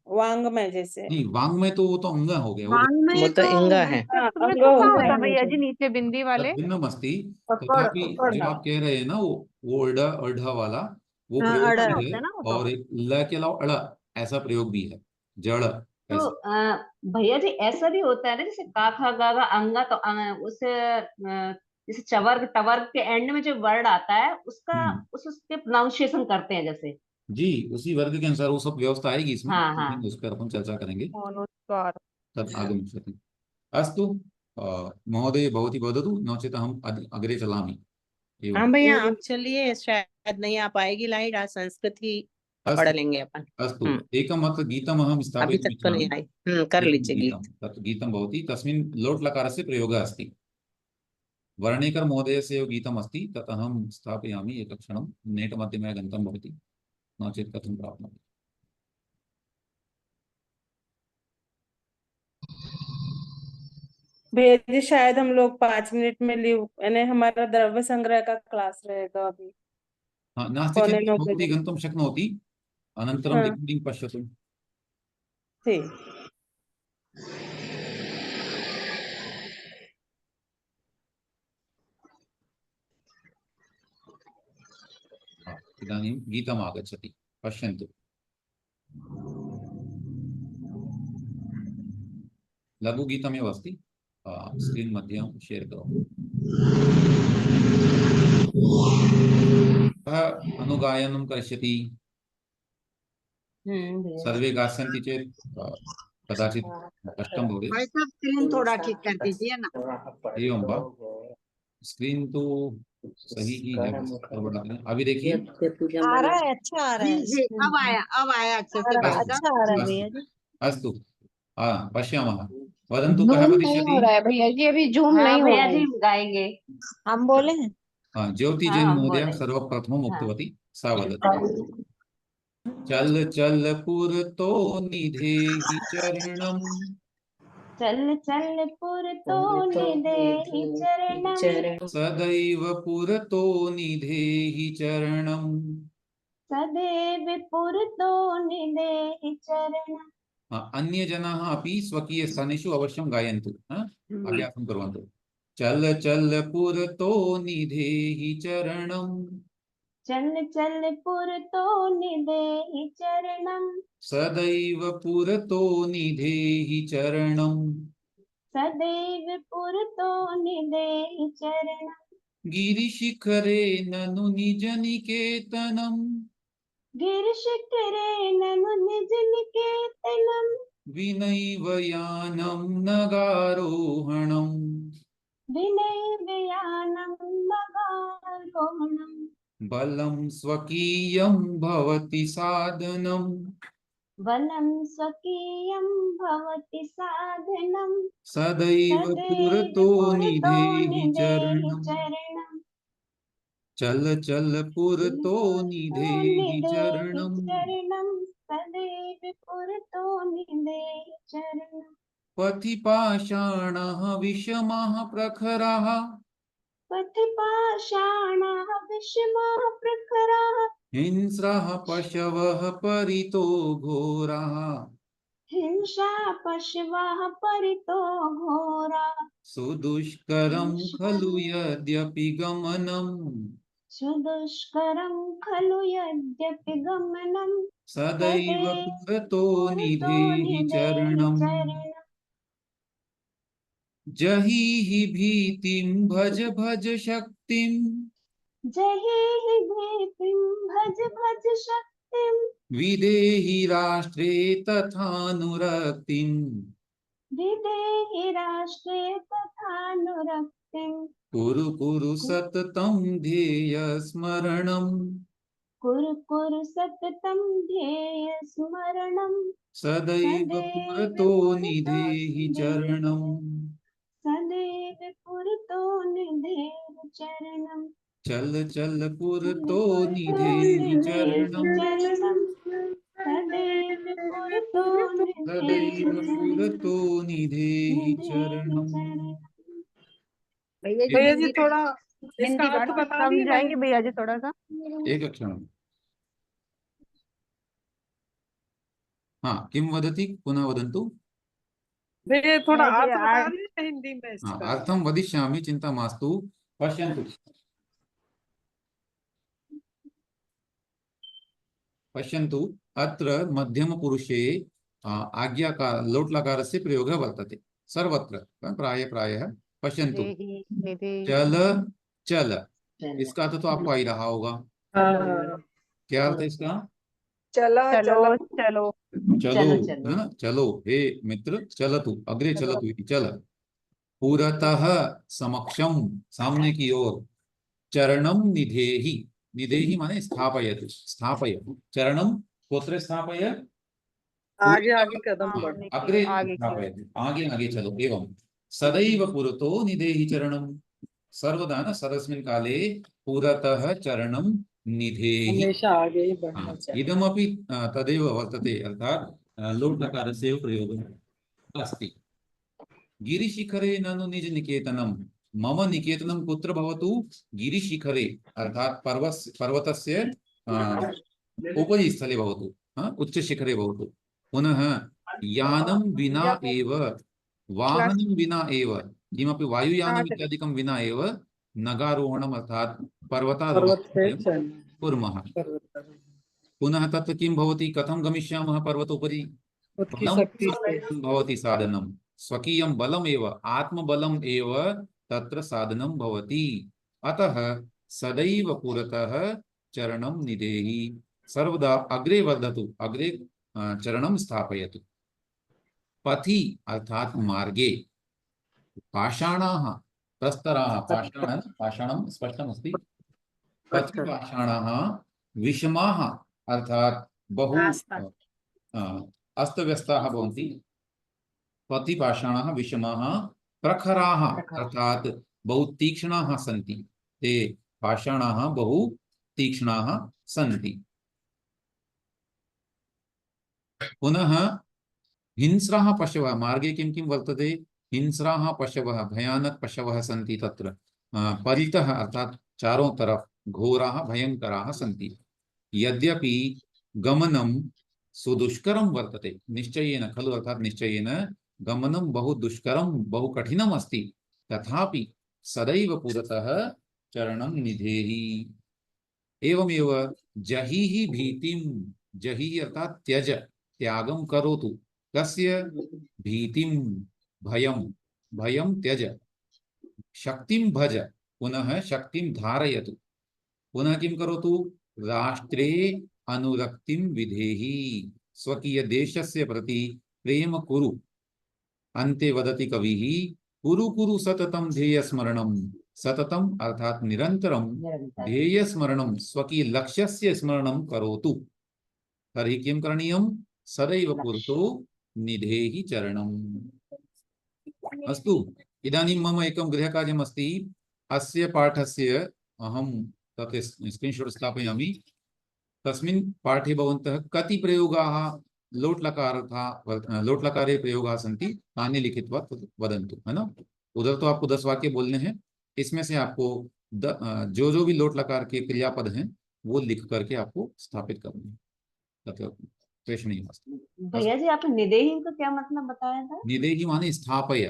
वांग में जैसे नहीं, वांग में तो वो तो अंग हो गया, वो वांग में वो तो इंगा है। उसमें अंग तो कहाँ होता होता है भैया मुझे। जी नीचे बिंदी वाले? भिन्न मस्ती। पकड़ तथापि जो पकड़ना। आप कह रहे हैं ना, वो ड और ढ वाला वो हाँ, प्रयोग अड़ा भी होता है, है ना वो तो। और एक ल के अलावा अड़ ऐसा प्रयोग भी है, जड़ तो ऐसे। भैया जी ऐसा भी होता है ना, जैसे का खा गा गा अंगा, तो उस जैसे चवर्ग टवर्ग के एंड में जो वर्ड आता है उसका हम्म, उसके प्रोनाउंसिएशन करते हैं जैसे। जी, उसी वर्ग के अनुसार वो सब व्यवस्था आएगी इसमें, हाँ लेकिन हाँ। उस पर अपन चर्चा करेंगे अनुस्वार। तद आगमिष्यति। अस्तु, महोदय भवती वदतु, नो चेत् अहम् अग्रे चलामि। एवं। हाँ भैया आप चलिए, शायद नहीं आ पाएगी लाइट, आज संस्कृत ही पढ़ अस्तु लेंगे अपन। अस्तु, एकम् अत्र गीतम् अहं अभी तक तो स्थापयितुमिच्छामि। नहीं आई। कर एकं लीजिए गीतं, गीत। तत् गीतं भवति, तस्मिन् लोट् लकारस्य प्रयोगः अस्ति। वर्णेकर महोदयस्य एव गीतम् अस्ति, तत् अहं स्थापयामि, एकक्षणं। नेट् मध्ये मया गन्तं भवति, नो चेत् कथं प्राप्नोमि। भैया जी शायद हम लोग 5 मिनट में लीव, यानी हमारा द्रव्य संग्रह का क्लास रहेगा अभी हा, नास्ति चेत् 9:15 भवती बजे। गन्तुं शक्नोति, अनन्तरं हाँ रेकर्डिङ्ग् पश्यतु। ठीक। हा, इदानीं गीतम् आगच्छति, पश्यन्तु। लघुगीतमेव अस्ति, स्क्रीन् मध्ये अहं शेर् करोमि। कः अनुगायनं करिष्यति? भैया। सर्वे गास्यन्ति चेत् कदाचित् कष्टं भवेत्। भाई साहब स्क्रीन थोड़ा ठीक कर दीजिए ना। एवं वा? स्क्रीन तो सही ही है, बस और बढ़ा दें। अभी देखिए। आ रहा है, अच्छा आ रहा जी है जी, स्क्रीन पे। अब आया अच्छे आ से रहा भाई है, अस्तु साहब। अच्छा आ रहा है अस्तु भैया जी। अस्तु, पश्यामः। वदन्तु कः जूम नहीं वदिष्यति? हो रहा है भैया जी, अभी जूम हाँ नहीं हो भैया रहा जी है। गाएंगे। हम बोले हैं। ज्योति हाँ जैन हम महोदया बोले। सर्वप्रथमम् हाँ उक्तवती, सा वदति। चल चल पुरतो निधेहि चरणम्, चल चल पुरतो निधेहि चरणम, सदैव पुरतो निधेहि चरणम्। सदैव पुरतो निधेहि चरणम। अन्य जनाः अपि स्वकीय स्थानेषु अवश्यं गायन्तु, अभ्यासं कुर्वन्तु। चल चल पुरतो निधेहि चरणम्, चल चल पुरतो निधेहि चरणम, सदैव पुरतो निधेहि चरणम्। सदैव पुरतो निधेहि चरणम, गिरिशिखरे ननु निज निकेतनम्, गिरिशिखरे ननु निज निकेतनम, विनैव यानं नगारोहणम्। विनैव यानं नगारोहणम्, बलं स्वकीयं भवति साधनम्, बलं स्वकीयं भवति साधनं, सदैव सदैव पुरतो पुरतो निधेहि निधेहि चरणम्। चरणम्, चल चल पुरतो पुरतो निधेहि निधेहि चरणम्। चरणं, सदैव पुरतो निधेहि चरणम्। पथि पाषाणः विषमः प्रखरः, पथिपाषाणाः विषमाः प्रखराः, हिंस्रः पशवः परितो घोराः, हिंसा पशवः परितो घोराः, सुदुष्करं खलु यद्यपि गमनम्, सुदुष्करं खलु यद्यपि गमनं, सदैव सदैव पुरतो पुरतो निधेहि निधेहि चरणम्। चरणम्। जहीहि भीतिं भज भज शक्तिं, जहि भीतिं भज भज शक्तिं, विदेहि राष्ट्रे तथानुरक्तिम्, विदेहि राष्ट्रे तथानुरक्तिं, कुरु कुरु सततं ध्येय स्मरणम्, कुरु कुरु सततं ध्येय स्मरणं, सदैव सदैव पुरतो पुरतो निधेहि निधेहि चरणम्। सदैव पुरतो निधेहि चरणम्। चल चल पुरतो पुरतो निधेहि निधेहि चरणम्, चरणं, सदैव पुरतो निधेहि सदैव चरणं, पुरतो निधेहि निधेहि चरणम्। चरणं। भैया जी थोड़ा इसका हिंदी अर्थ बता दिए समझाएंगे भैया जी थोड़ा सा? एक क्षण। हाँ, किम वदति पुनः वदन्तु। भैया थोड़ा भैया जी अर्थ बता आज दिए हिंदी में हाँ, इसका। अर्थं वदिष्यामि, चिंता मास्तु। पश्यन्तु पश्यन्तु, अत्र मध्यमपुरुषे आज्ञाकार लोट्लकारस्य प्रयोगः वर्तते सर्वत्र, प्रायः। पश्यन्तु, निधेहि निधेहि चल चल, इसका अर्थ तो आपको आ ही रहा होगा। हाँ क्या अर्थ है इसका? चलो चलो चलो, चलो चलो है ना? चलो हे मित्र, चलतु, अग्रे चलतु इति चल। पुरतः समक्षम, सामने की ओर। चरणम निधेहि, निधेहि माने स्थापयतु, स्थापय। चरणम कुत्र स्थापय? आगे आगे कदम बढ़। सामने की अग्रे आगे की ओर। स्थापयतु, आगे आगे चलो। एवं सदैव पुरतो निधेहि चरणम, सर्वदा न सर्वस्मिन् काले पुरतः चरणम निधेहि। हमेशा आगे ही बढ़ना हाँ, चाहिए। इदमपि तदेव वर्तते, अर्थात् लोट्लकारस्य प्रयोगः अस्ति। गिरिशिखरे ननु निज निकेतनम, मम निकेतनम कुत्र भवतु? गिरिशिखरे, अर्थात् पर्वतस्य उपरि स्थले भवतु, उच्चशिखरे भवतु। पुनः यानं विना एव, वाहनं विना एव, किमपि वायुयानम् इत्यादिकं विना एव नगारोहणम् अर्थात् पर्वत पे पर्वतारोहणं चढ़ना। कुर्मः। पर्वत पुनः तत्र किं भवति? कथं गमिष्यामः पर्वतोपरि? खुद की बलं शक्ति से। भवति साधनं, स्वकीयं बलम् एव, आत्मबलम् एव तत्र साधनं भवति। अतः सदैव पुरतः चरणं निधेहि, सर्वदा अग्रे वर्धतु, अग्रे चरणं स्थापयतु। पथि अर्थात् मार्गे, पाषाणाः प्रस्तराः, पाषाणं स्पष्टमस्ति। पथि पाषाणाः विषमाः अर्थात् बहु अस्तव्यस्ताः भवन्ति। पथिपाषाणाः विषमाः, प्रखराः अर्थात् बहु तीक्ष्णाः सन्ति, ते पाषाणाः बहु तीक्ष्णाः सन्ति। पुनः हिंस्राः पशवः, मार्गे किं किं वर्तते? हिंस्राः पशवः, भयानक पशवः सन्ति तत्र। परितः अर्थात् चारों तरफ घोराः भयंकराः सन्ति। यद्यपि गमनं सुदुष्करं वर्तते, निश्चयेन खलु, अर्थात् निश्चयेन गमनं बहु दुष्करं, बहु कठिनम् अस्ति, तथापि सदैव पुरतः चरणं निधेहि। एवमेव जहिहि भीतिं, जहिहि अर्थात् त्यज, त्यागं करोतु। कस्य? भीतिं, भयं, भयं त्यज। शक्तिं भज, पुनः शक्तिं धारयतु। पुनः किं करोतु? राष्ट्रे अनुरक्तिं विधेहि, स्वकीय देशस्य प्रति प्रेम कुरु। अन्ते वदति कविः, कुरु कुरु सततं ध्येयस्मरणं, सततम अर्थात निरंतरम ध्येयस्मरणं, स्वकीय लक्ष्यस्य स्मरणं करोतु। तर्हि किं करणीयं? सदैव पुरतो निधेहि चरणम्। अस्तु, इदानीं मम एकं गृहकार्यमस्ति। अस्य पाठस्य अहं तत् स्क्रीन्शॉट् स्थापयामि। तस्मिन् पाठे भवन्तः कति प्रयोगाः लोट्लकारे प्रयोगाः सन्ति तानि लिखित्वा वदन्तु, है ना। उधर तो आपको 10 वाक्य बोलने हैं, इसमें से आपको जो जो भी लोट लकार के क्रियापद हैं वो लिख करके आपको स्थापित करने हैं। प्रश्न नहीं। भैया जी आपने निदेही का क्या मतलब बताया था? निदेही माने स्थापय,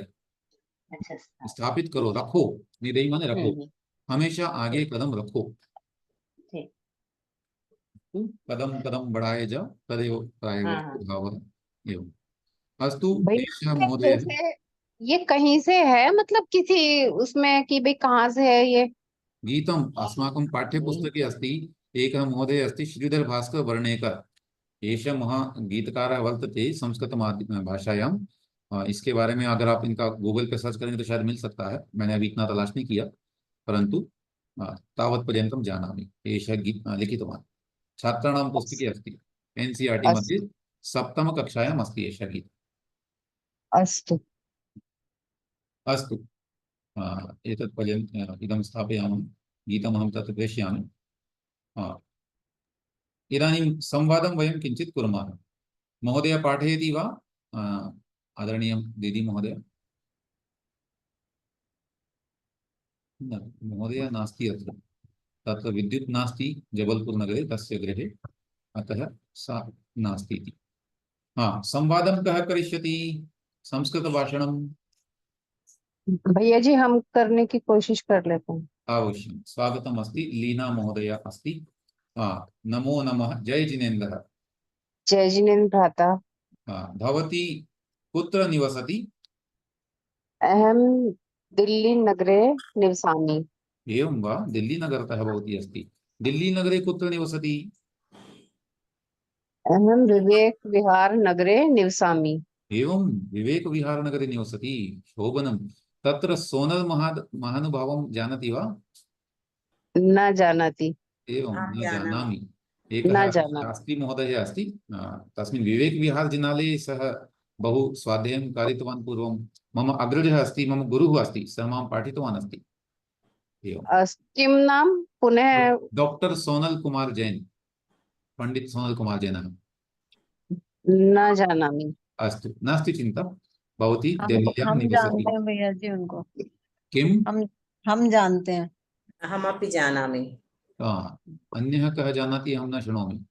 अच्छा, स्थापित करो, रखो। निदेही माने रखो, हमेशा आगे कदम रखो। ठीक, कदम कदम बढ़ाए जाओ, तदेव प्रायः। एवं अस्तु महोदय। जैसे ये कहीं से है, मतलब किसी उसमें कि भाई कहाँ से है ये? गीतम अस्माकं पाठ्यपुस्तके अस्ति। एकः महोदय अस्ति श्रीधर भास्कर वर्णेकर, एषः महागीतकारः वर्तते संस्कृत भाषायां। इसके बारे में अगर आप इनका गूगल पे सर्च करेंगे तो शायद मिल सकता है। मैंने अभी इतना तलाश नहीं किया, परंतु तावत् पर्यन्तं जानामि। एषः लिखितवान्, छात्राणां पुस्तके अस्ति, NCERT मध्ये 7म कक्षायाम् अस्ति एषः गीतम्। अस्तु अस्तु, एतत् पर्यन्तं इदं स्थापयामः। गीतमहं तत् प्रेषयामि। इदानीं संवादं वयं किञ्चित् कुर्मः। महोदय पाठयति वा? आदरणीयं दीदी महोदय। न महोदय नास्ति अत्र, तत्र विद्युत् नास्ति जबलपुर नगरे तस्य गृहे, अतः सा नास्ति इति। हाँ, संवादं कः करिष्यति? संस्कृत भाषणं भैया जी हम करने की कोशिश कर लेते हैं। अवश्यं। स्वागतम् अस्ति, लीना महोदया अस्ति। हाँ, नमो नमः। जय जिनेन्द्रः। जय जिनेन्द्र भ्राता। हाँ, भवती कुत्र निवसति? अहम दिल्ली नगरे निवसामि। एवं वा, दिल्ली नगरतः भवती अस्ति। दिल्ली नगरे कुत्र निवसति? अहम विवेक विहार नगरे निवसामि। एवं, विवेक विहार नगरे निवसति, शोभनं। तत्र सोनल महानुभावं जानाति वा? न जानाति। एवं, न जानामि। न एकः जानामि। शास्त्री महोदयः अस्ति, तस्मिन् विवेक विहार जिनालये सः बहु स्वाध्ययनं कारितवान् पूर्वं। मम अग्रजः अस्ति, मम गुरुः अस्ति, सः मां पाठितवान् अस्ति। एवं। किं नाम पुनः? डॉक्टर सोनल कुमार जैन, पंडित सोनल कुमार जैनः। न जानामि। अस्तु, नास्ति चिन्ता। भवती हम दिल्ल्यां निवसति। जानते हैं भैया जी उनको। किं? हम जानते हैं। अहमपि जानामि। अन्यः कः जानाति? अहं न शृणोमि।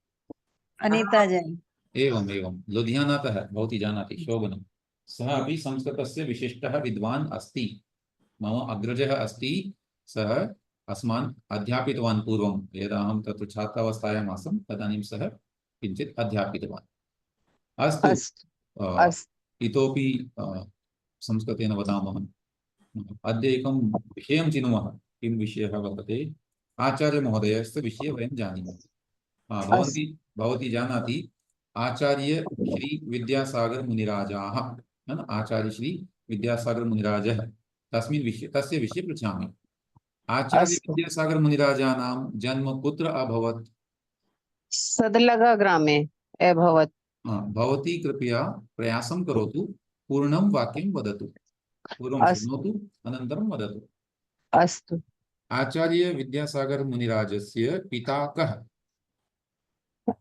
अनीता जैन। एवं एवं, लुधियानातः भवती जानाति, शोभनं। सः अपि संस्कृतस्य विशिष्टः विद्वान् अस्ति। मम अग्रजः अस्ति, सः अस्मान् अध्यापितवान् पूर्वं। यदा अहं तत्र छात्रावस्थायाम् आसं तदानीं सः किञ्चित् अध्यापितवान्। अस्तु, इतोपि संस्कृतेन वदामः। अद्य एकं विषयं चिनुमः। किं विषयः वर्तते? आचार्यमहोदयस्य विषये वयं जानीमः। भवती जानाति आचार्य श्री विद्यासागर मुनिराजाः, आचार्य श्री विद्यासागर मुनिराजः, तस्मिन् विषये तस्य विषये पृच्छामि। आचार्य विद्यासागर मुनिराजानां जन्म कुत्र अभवत्? सदलगा ग्रामे अभवत्। भवती कृपया प्रयासं करोतु, पूर्णं वाक्यं वदतु। पूर्वं शृणोतु, अनन्तरं वदतु। अस्तु। आचार्य विद्यासागर मुनिराजस्य पिता कः?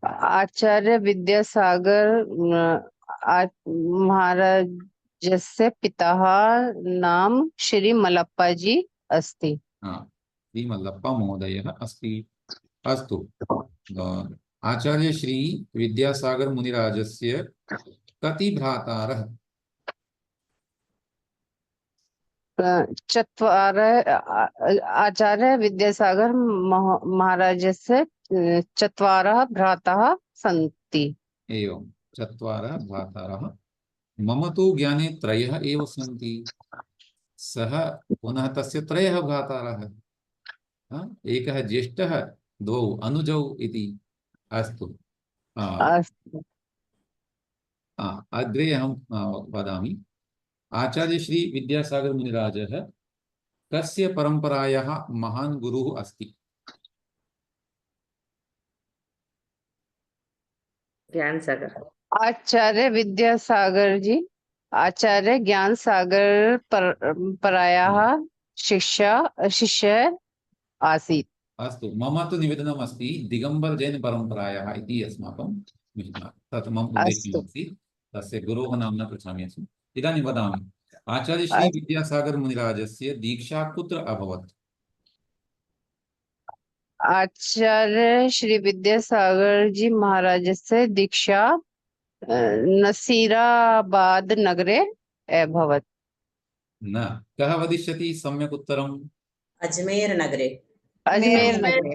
आचार्य विद्यासागर महाराजस्य पिता नाम श्री मल्लप्पा जी अस्ति। श्री मल्लप्पा महोदयः अस्ति। अस्तु, आचार्य श्री विद्यासागर मुनिराजस्य कति भ्रातारः? चत्वारः। आचार्य विद्यासागर महाराजस्य चत्वारः भ्राताः सन्ति। एवं, चत्वारः भ्रातारः। मम तु ज्ञाने त्रयः एव सन्ति। सः पुनः तस्य त्रयः भ्रातारः। एकः ज्येष्ठः, द्वौ अनुजौ इति। अस्तु, अग्रे अहं वदामि। आचार्य श्री विद्यासागर मुनिराजः कस्य परम्परायाः महान् गुरुः अस्ति? ज्ञान सागर। आचार्य विद्यासागर जी आचार्य ज्ञान सागर परम्परायाः शिष्य आसीत्। अस्तु, मम तु निवेदनम् अस्ति दिगम्बर जैन परम्परायाः इति अस्माकं तत् मम उद्देश्यम् अस्ति। तस्य गुरोः नाम न पृच्छामि अस्मि। इदानीं वदामि, आचार्य श्री विद्यासागर मुनिराजस्य दीक्षा कुत्र अभवत्? आचार्य श्री विद्यासागर जी महाराजस्य दीक्षा नसीराबाद नगरे अभवत्। न, कः वदिष्यति सम्यक् उत्तरम्? अजमेर नगरे। अजमेर नगरे।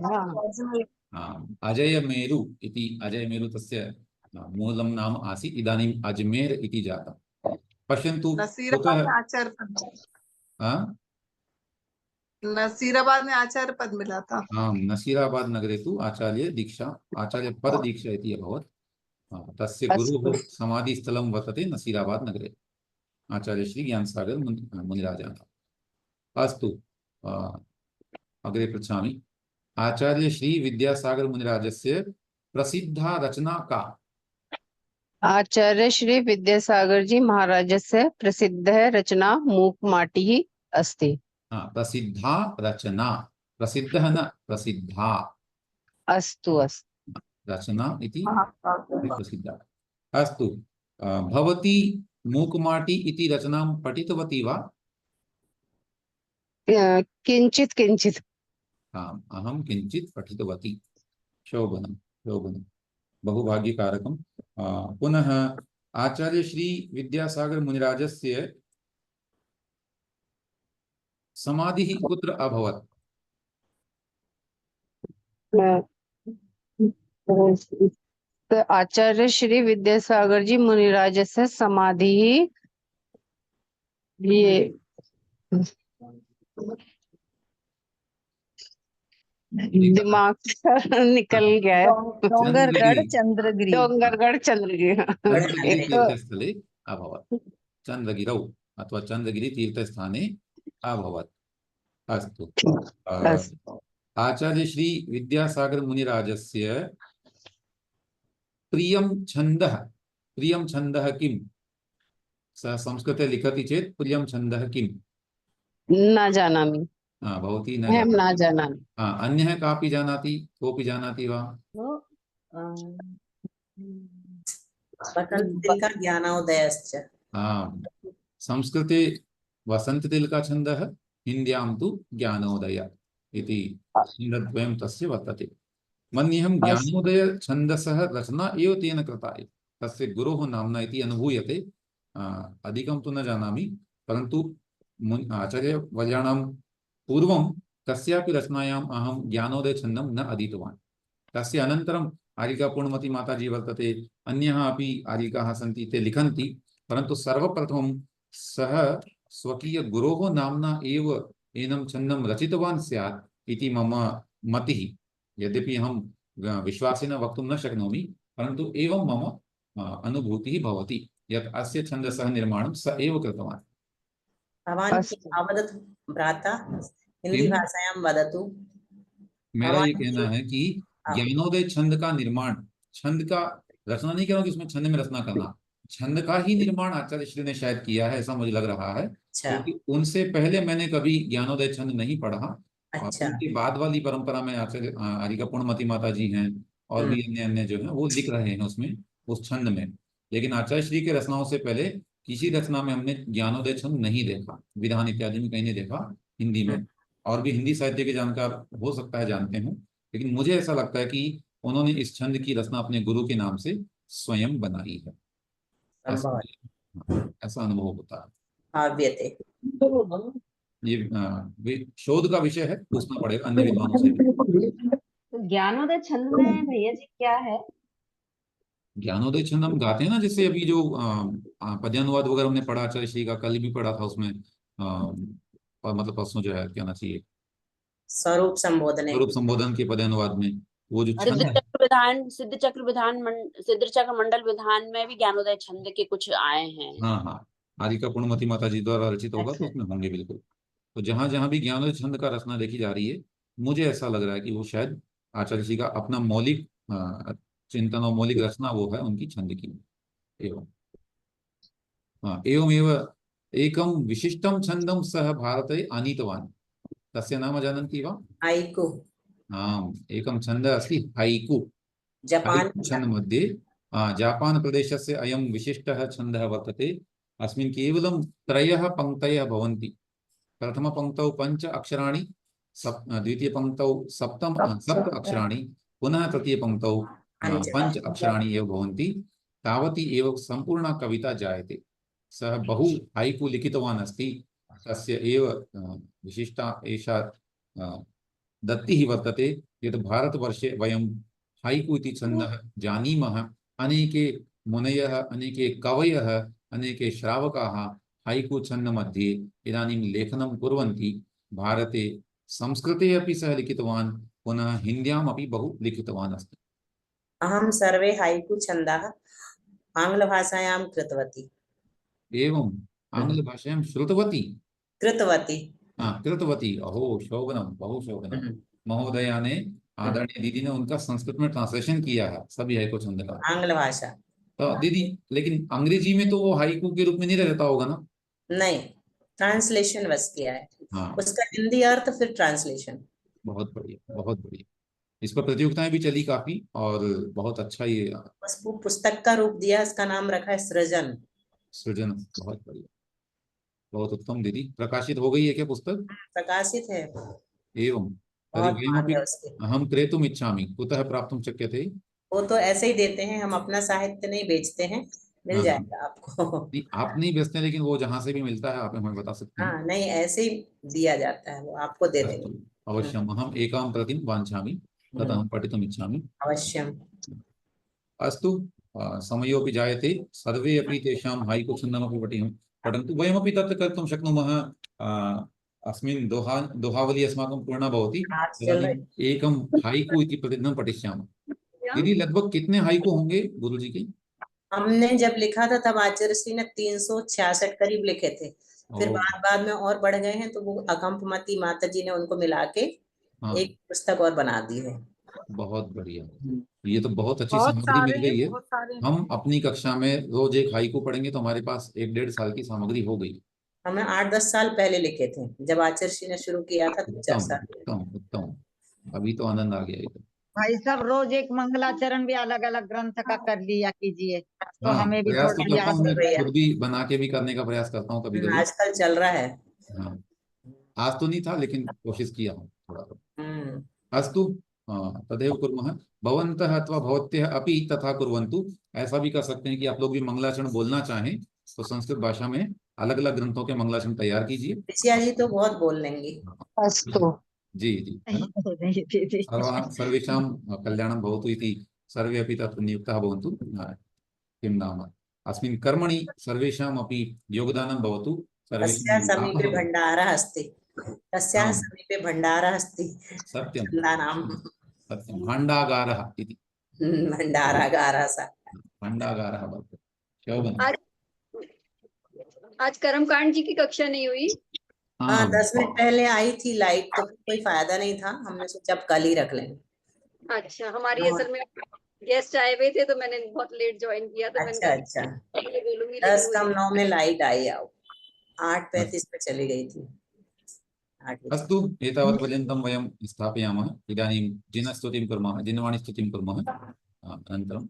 अजयमेरु इति, अजयमेरु तस्य मूलं नाम आसीत्, इदानीम् अजमेर इति जातम्। पश्यन्तु, नसीराबाद में आचार्य पद मिला था। नसीराबाद नगरे तु आचार्य पद दीक्षा इति अभवत्। तस्य गुरुः समाधिस्थलं वर्तते नसीराबाद नगरे, आचार्य श्री ज्ञानसागर मुनिराजाः। अस्तु, अग्रे पृच्छामि। आचार्य श्री विद्यासागर मुनिराजस्य प्रसिद्धा रचना का? आचार्य श्री विद्यासागर जी महाराजस्य प्रसिद्ध रचना मूकमाटिः अस्ति। प्रसिद्धा रचना, प्रसिद्धः न, प्रसिद्धा। अस्तु अस्तु, रचना इति प्रसिद्धा। अस्तु, भवती मूकमाटी इति रचनां पठितवती वा? किंचित किंचित। हाँ, अहम किंचित पठितवती। शोभनम शोभनम, बहुभाग्यकारकम। पुनः आचार्य श्री विद्यासागर मुनिराजस्य समाधिः कुत्र अभवत्? तो आचार्य श्री विद्यासागर जी मुनिराज से समाधि ये दिमाग से निकल गया है। डोंगरगढ़ चंद्रगिरी। डोंगरगढ़ चंद्रगिरी। चंद्रगिरि एक तो तीर्थस्थले अभवत्। चंद्रगिरौ अथवा चंद्रगिरि तीर्थस्थाने अभवत्। अस्तु। अस्तु। आचार्य श्री विद्यासागर मुनिराजस्य प्रियं छन्दः किम्? सः संस्कृते लिखति चेत् प्रियं छन्दः किम्? न जानामि। भवती न अहं न जानाति। जानामि। अन्यः कापि जानाति? कोऽपि जानाति वा? वसन्ततिलका ज्ञानोदयश्च। संस्कृते वसन्ततिलका छन्दः, हिन्द्यां तु ज्ञानोदय इति छन्दद्वयं तस्य वर्तते। मन्येऽहं ज्ञानोदय छन्दसः रचना एव तेन कृता, तस्य गुरोः नाम्ना इति अनुभूयते। अधिकं तु न जानामि, परन्तु आचार्यवर्याणां पूर्वं कस्यापि रचनायाम् अहं ज्ञानोदय छन्दं न अधीतवान्। तस्य अनन्तरम् आर्यिका पूर्णमती माताजी वर्तते, अन्यः अपि आर्यिकाः सन्ति, ते लिखन्ति, परन्तु सर्वप्रथमं सः स्वकीय गुरोः नाम्ना एव एनं छन्दं रचितवान् स्यात् इति मम मतिः। यद्यपि अहं विश्वासेन वक्तुं न शक्नोमि, परन्तु एवं मम अनुभूतिः भवति यत् अस्य छन्दसः निर्माणं स एव कृतवान्। भवान् किम् अवदतु भ्राता, हिंदी भाषायां वदतु। मेरा ये कहना है कि ज्ञानोदय छंद का निर्माण, छंद का रचना नहीं कह रहा हूं कि उसमें छंद में रचना करना, छंद का ही निर्माण आचार्य श्री ने शायद किया है, ऐसा मुझे लग रहा है। क्योंकि उनसे पहले मैंने कभी ज्ञानोदय छंद नहीं पढ़ा। और उनके बाद वाली परंपरा में आचार्य आर्यिका पूर्णमती माता जी हैं और भी अन्य अन्य जो है वो लिख रहे हैं उसमें, उस छंद में। लेकिन आचार्य श्री के रचनाओं से पहले किसी रचना में हमने ज्ञानोदय छंद नहीं देखा, विधान इत्यादि में कहीं नहीं देखा हिंदी में। और भी हिंदी साहित्य के जानकार हो सकता है जानते हो, लेकिन मुझे ऐसा लगता है कि उन्होंने इस छंद की रचना अपने गुरु के नाम से स्वयं बनाई है, ऐसा अनुभव होता है। ये शोध का विषय है, पूछना पड़ेगा अन्य विद्वानों से भी। तो ज्ञानोदय छंद में भैया जी क्या है? ज्ञानोदय छंद हम गाते हैं ना, जैसे अभी जो पद्यानुवाद वगैरह हमने पढ़ा आचार्य श्री का, कल भी पढ़ा था उसमें, मतलब परसों जो है क्या ना चाहिए, स्वरूप संबोधन के पद्यानुवाद में वो जो छंद है। सिद्ध चक्र मंडल विधान में भी ज्ञानोदय छंद के कुछ आए हैं। हाँ, आर्यिका पूर्णमती माता जी द्वारा रचित होगा तो उसमें होंगे बिल्कुल। तो जहां जहां भी ज्ञानोदय छंद का रचना देखी जा रही है, मुझे ऐसा लग रहा है कि वो शायद आचार्य जी का अपना मौलिक चिंतन और मौलिक रचना वो है उनकी छंद की। एवमेव एकं विशिष्टं छन्दं सः भारते आनीतवान्। तस्य नाम जानन्ति वा? हाइकु। एकं छन्दः अस्ति हाइकु। हाइकु छन्द मध्ये जापान प्रदेशस्य अयं विशिष्टः छन्दः वर्तते। अस्मिन् केवलं 3 पङ्क्तयः भवन्ति। प्रथमपङ्क्तौ 5 अक्षराणि, द्वितीयपङ्क्तौ 7 अक्षराणि, पुनः तृतीयपङ्क्तौ 5 अक्षराणि एव भवन्ति। तावती एव सम्पूर्णा कविता जायते। सः बहु हाइकु लिखितवान् अस्ति। तस्य एव विशिष्टा एषा दत्तिः वर्तते यत् भारतवर्षे वयं हाइकु इति छन्दः जानीमः। अनेके मुनयः, अनेके कवयः, अनेके श्रावकाः हाइकु छन्द मध्ये इदानीं लेखनं कुर्वन्ति। भारते संस्कृते अपि सः लिखितवान्, पुनः हिन्द्याम् अपि बहु लिखितवान् अस्ति। अहं सर्वे हाइकु छन्दाः आङ्ग्लभाषायां कृतवती। एवं आङ्ग्लभाषायां श्रुतवती? कृतवती। अहो शोभनम, बहु शोभनम। महोदया ने, आदरणीय दीदी ने उनका संस्कृत में ट्रांसलेशन किया है सभी हाइकु छंद का, आंग्ल भाषा। तो दीदी, लेकिन अंग्रेजी में तो वो हाइकु के रूप में नहीं रहता होगा ना? नहीं, ट्रांसलेशन बस किया है। उसका हिंदी अर्थ फिर ट्रांसलेशन। बहुत बढ़िया, बहुत बढ़िया। इस पर प्रतियोगिताएं भी चली काफी और बहुत अच्छा ये बस वो पुस्तक का रूप दिया, इसका नाम रखा है सृजन। बहुत बढ़िया। बहुत उत्तम दीदी। प्रकाशित हो गई है क्या पुस्तक? प्रकाशित है, एवं तर्हि बहुत मांग वयमपि है उसकी। अहं क्रेतुम् इच्छामि, कुतः प्राप्तुं शक्यते? वो तो ऐसे ही देते हैं, हम अपना साहित्य नहीं बेचते हैं, मिल हाँ, जाएगा आपको। नहीं आप नहीं बेचते, लेकिन वो जहां से भी मिलता है आप हमें बता सकते हैं। हाँ नहीं, ऐसे ही दिया जाता है, वो आपको दे देंगे। अस्तु, अवश्यम अहम एकां प्रतिं वाञ्छामि तदहं पठितुम् इच्छामि। अवश्यम। अस्तु, समयोऽपि जायते, सर्वे अपि तेषां हाइकु छन्दमपि पठन्तु। वयमपि तत् कर्तुं शक्नुमः। अस्मिन् दोहावली अस्माकं पूर्णा भवति, आज चल रही। तदानीम् एकं हाइकु इति प्रतिदिनं पठिष्यामः। दीदी लगभग कितने हाइकु होंगे गुरुजी के? हमने जब लिखा था तब आचार्य श्री ने 366 करीब लिखे थे, फिर ओह, बाद में और बढ़ गए हैं, तो वो अकंपमती माता जी ने उनको मिला के हाँ, एक पुस्तक और बना दी है। बहुत बढ़िया। ये तो बहुत अच्छी बहुत सामग्री सारे मिल हैं, गई है। बहुत सारे हैं। हम अपनी कक्षा में रोज एक हाइकु पढ़ेंगे तो हमारे पास 1-1.5 साल की सामग्री हो गई। हमने 8-10 साल पहले लिखे थे, जब आचार्य श्री ने शुरू किया था तो उत्तम चर्चा। उत्तम उत्तम, अभी तो आनंद आ गया एकदम। भाई साहब रोज एक मंगलाचरण भी अलग अलग ग्रंथ का कर लिया कीजिए, तो हाँ, हमें भी प्रयास तो थोड़ा करता याद हूँ, मैं रहे। खुद भी बना के भी करने का प्रयास करता हूँ कभी कभी। आजकल चल रहा है। हाँ, आज तो नहीं था लेकिन कोशिश किया हूँ थोड़ा। हम्म। अस्तु, तदेव कुर्मः। भवन्तः अथवा भवत्यः अपि तथा कुर्वन्तु। ऐसा भी कर सकते हैं कि आप लोग भी मंगलाचरण बोलना चाहें तो संस्कृत भाषा में अलग अलग ग्रंथों के मंगलाचरण तैयार कीजिए। विजया जी तो बहुत बोल लेंगी। अस्तु। जी जी, है ना। सर्वेषां कल्याणं भवतु इति सर्वे अपि तत्र नियुक्ताः भवन्तु। किं नाम, अस्मिन् कर्मणि सर्वेषामपि योगदानं भवतु। तस्याः सर्वेषां लाभः समीपे भवतु। भण्डारः अस्ति, तस्याः आम्, समीपे भण्डारः अस्ति। सत्यं छन्दानां सत्यं, भाण्डागारः इति। भण्डारागारः सा। भाण्डागारः भवतु। शोभनम्। आज आज कर्मकांड जी की कक्षा नहीं हुई। हाँ 10 मिनट पहले आई थी लाइट, तो कोई फायदा नहीं था, हमने सोचा अब कल ही रख लेंगे। अच्छा, हमारी असल में गेस्ट आए हुए थे तो मैंने बहुत लेट ज्वाइन किया, तो अच्छा मैंने अच्छा, बोलूंगी 10 लेकिन कम मुझे 9 में लाइट आई, आओ 8:35 पे चली गई थी। 8 बजे। अस्तु, एतावत्पर्यन्तं वयं स्थापयामः। इदानीं जिनस्तुतिं कुर्मः, जिनवाणीस्तुतिं कुर्मः। अनन्तरं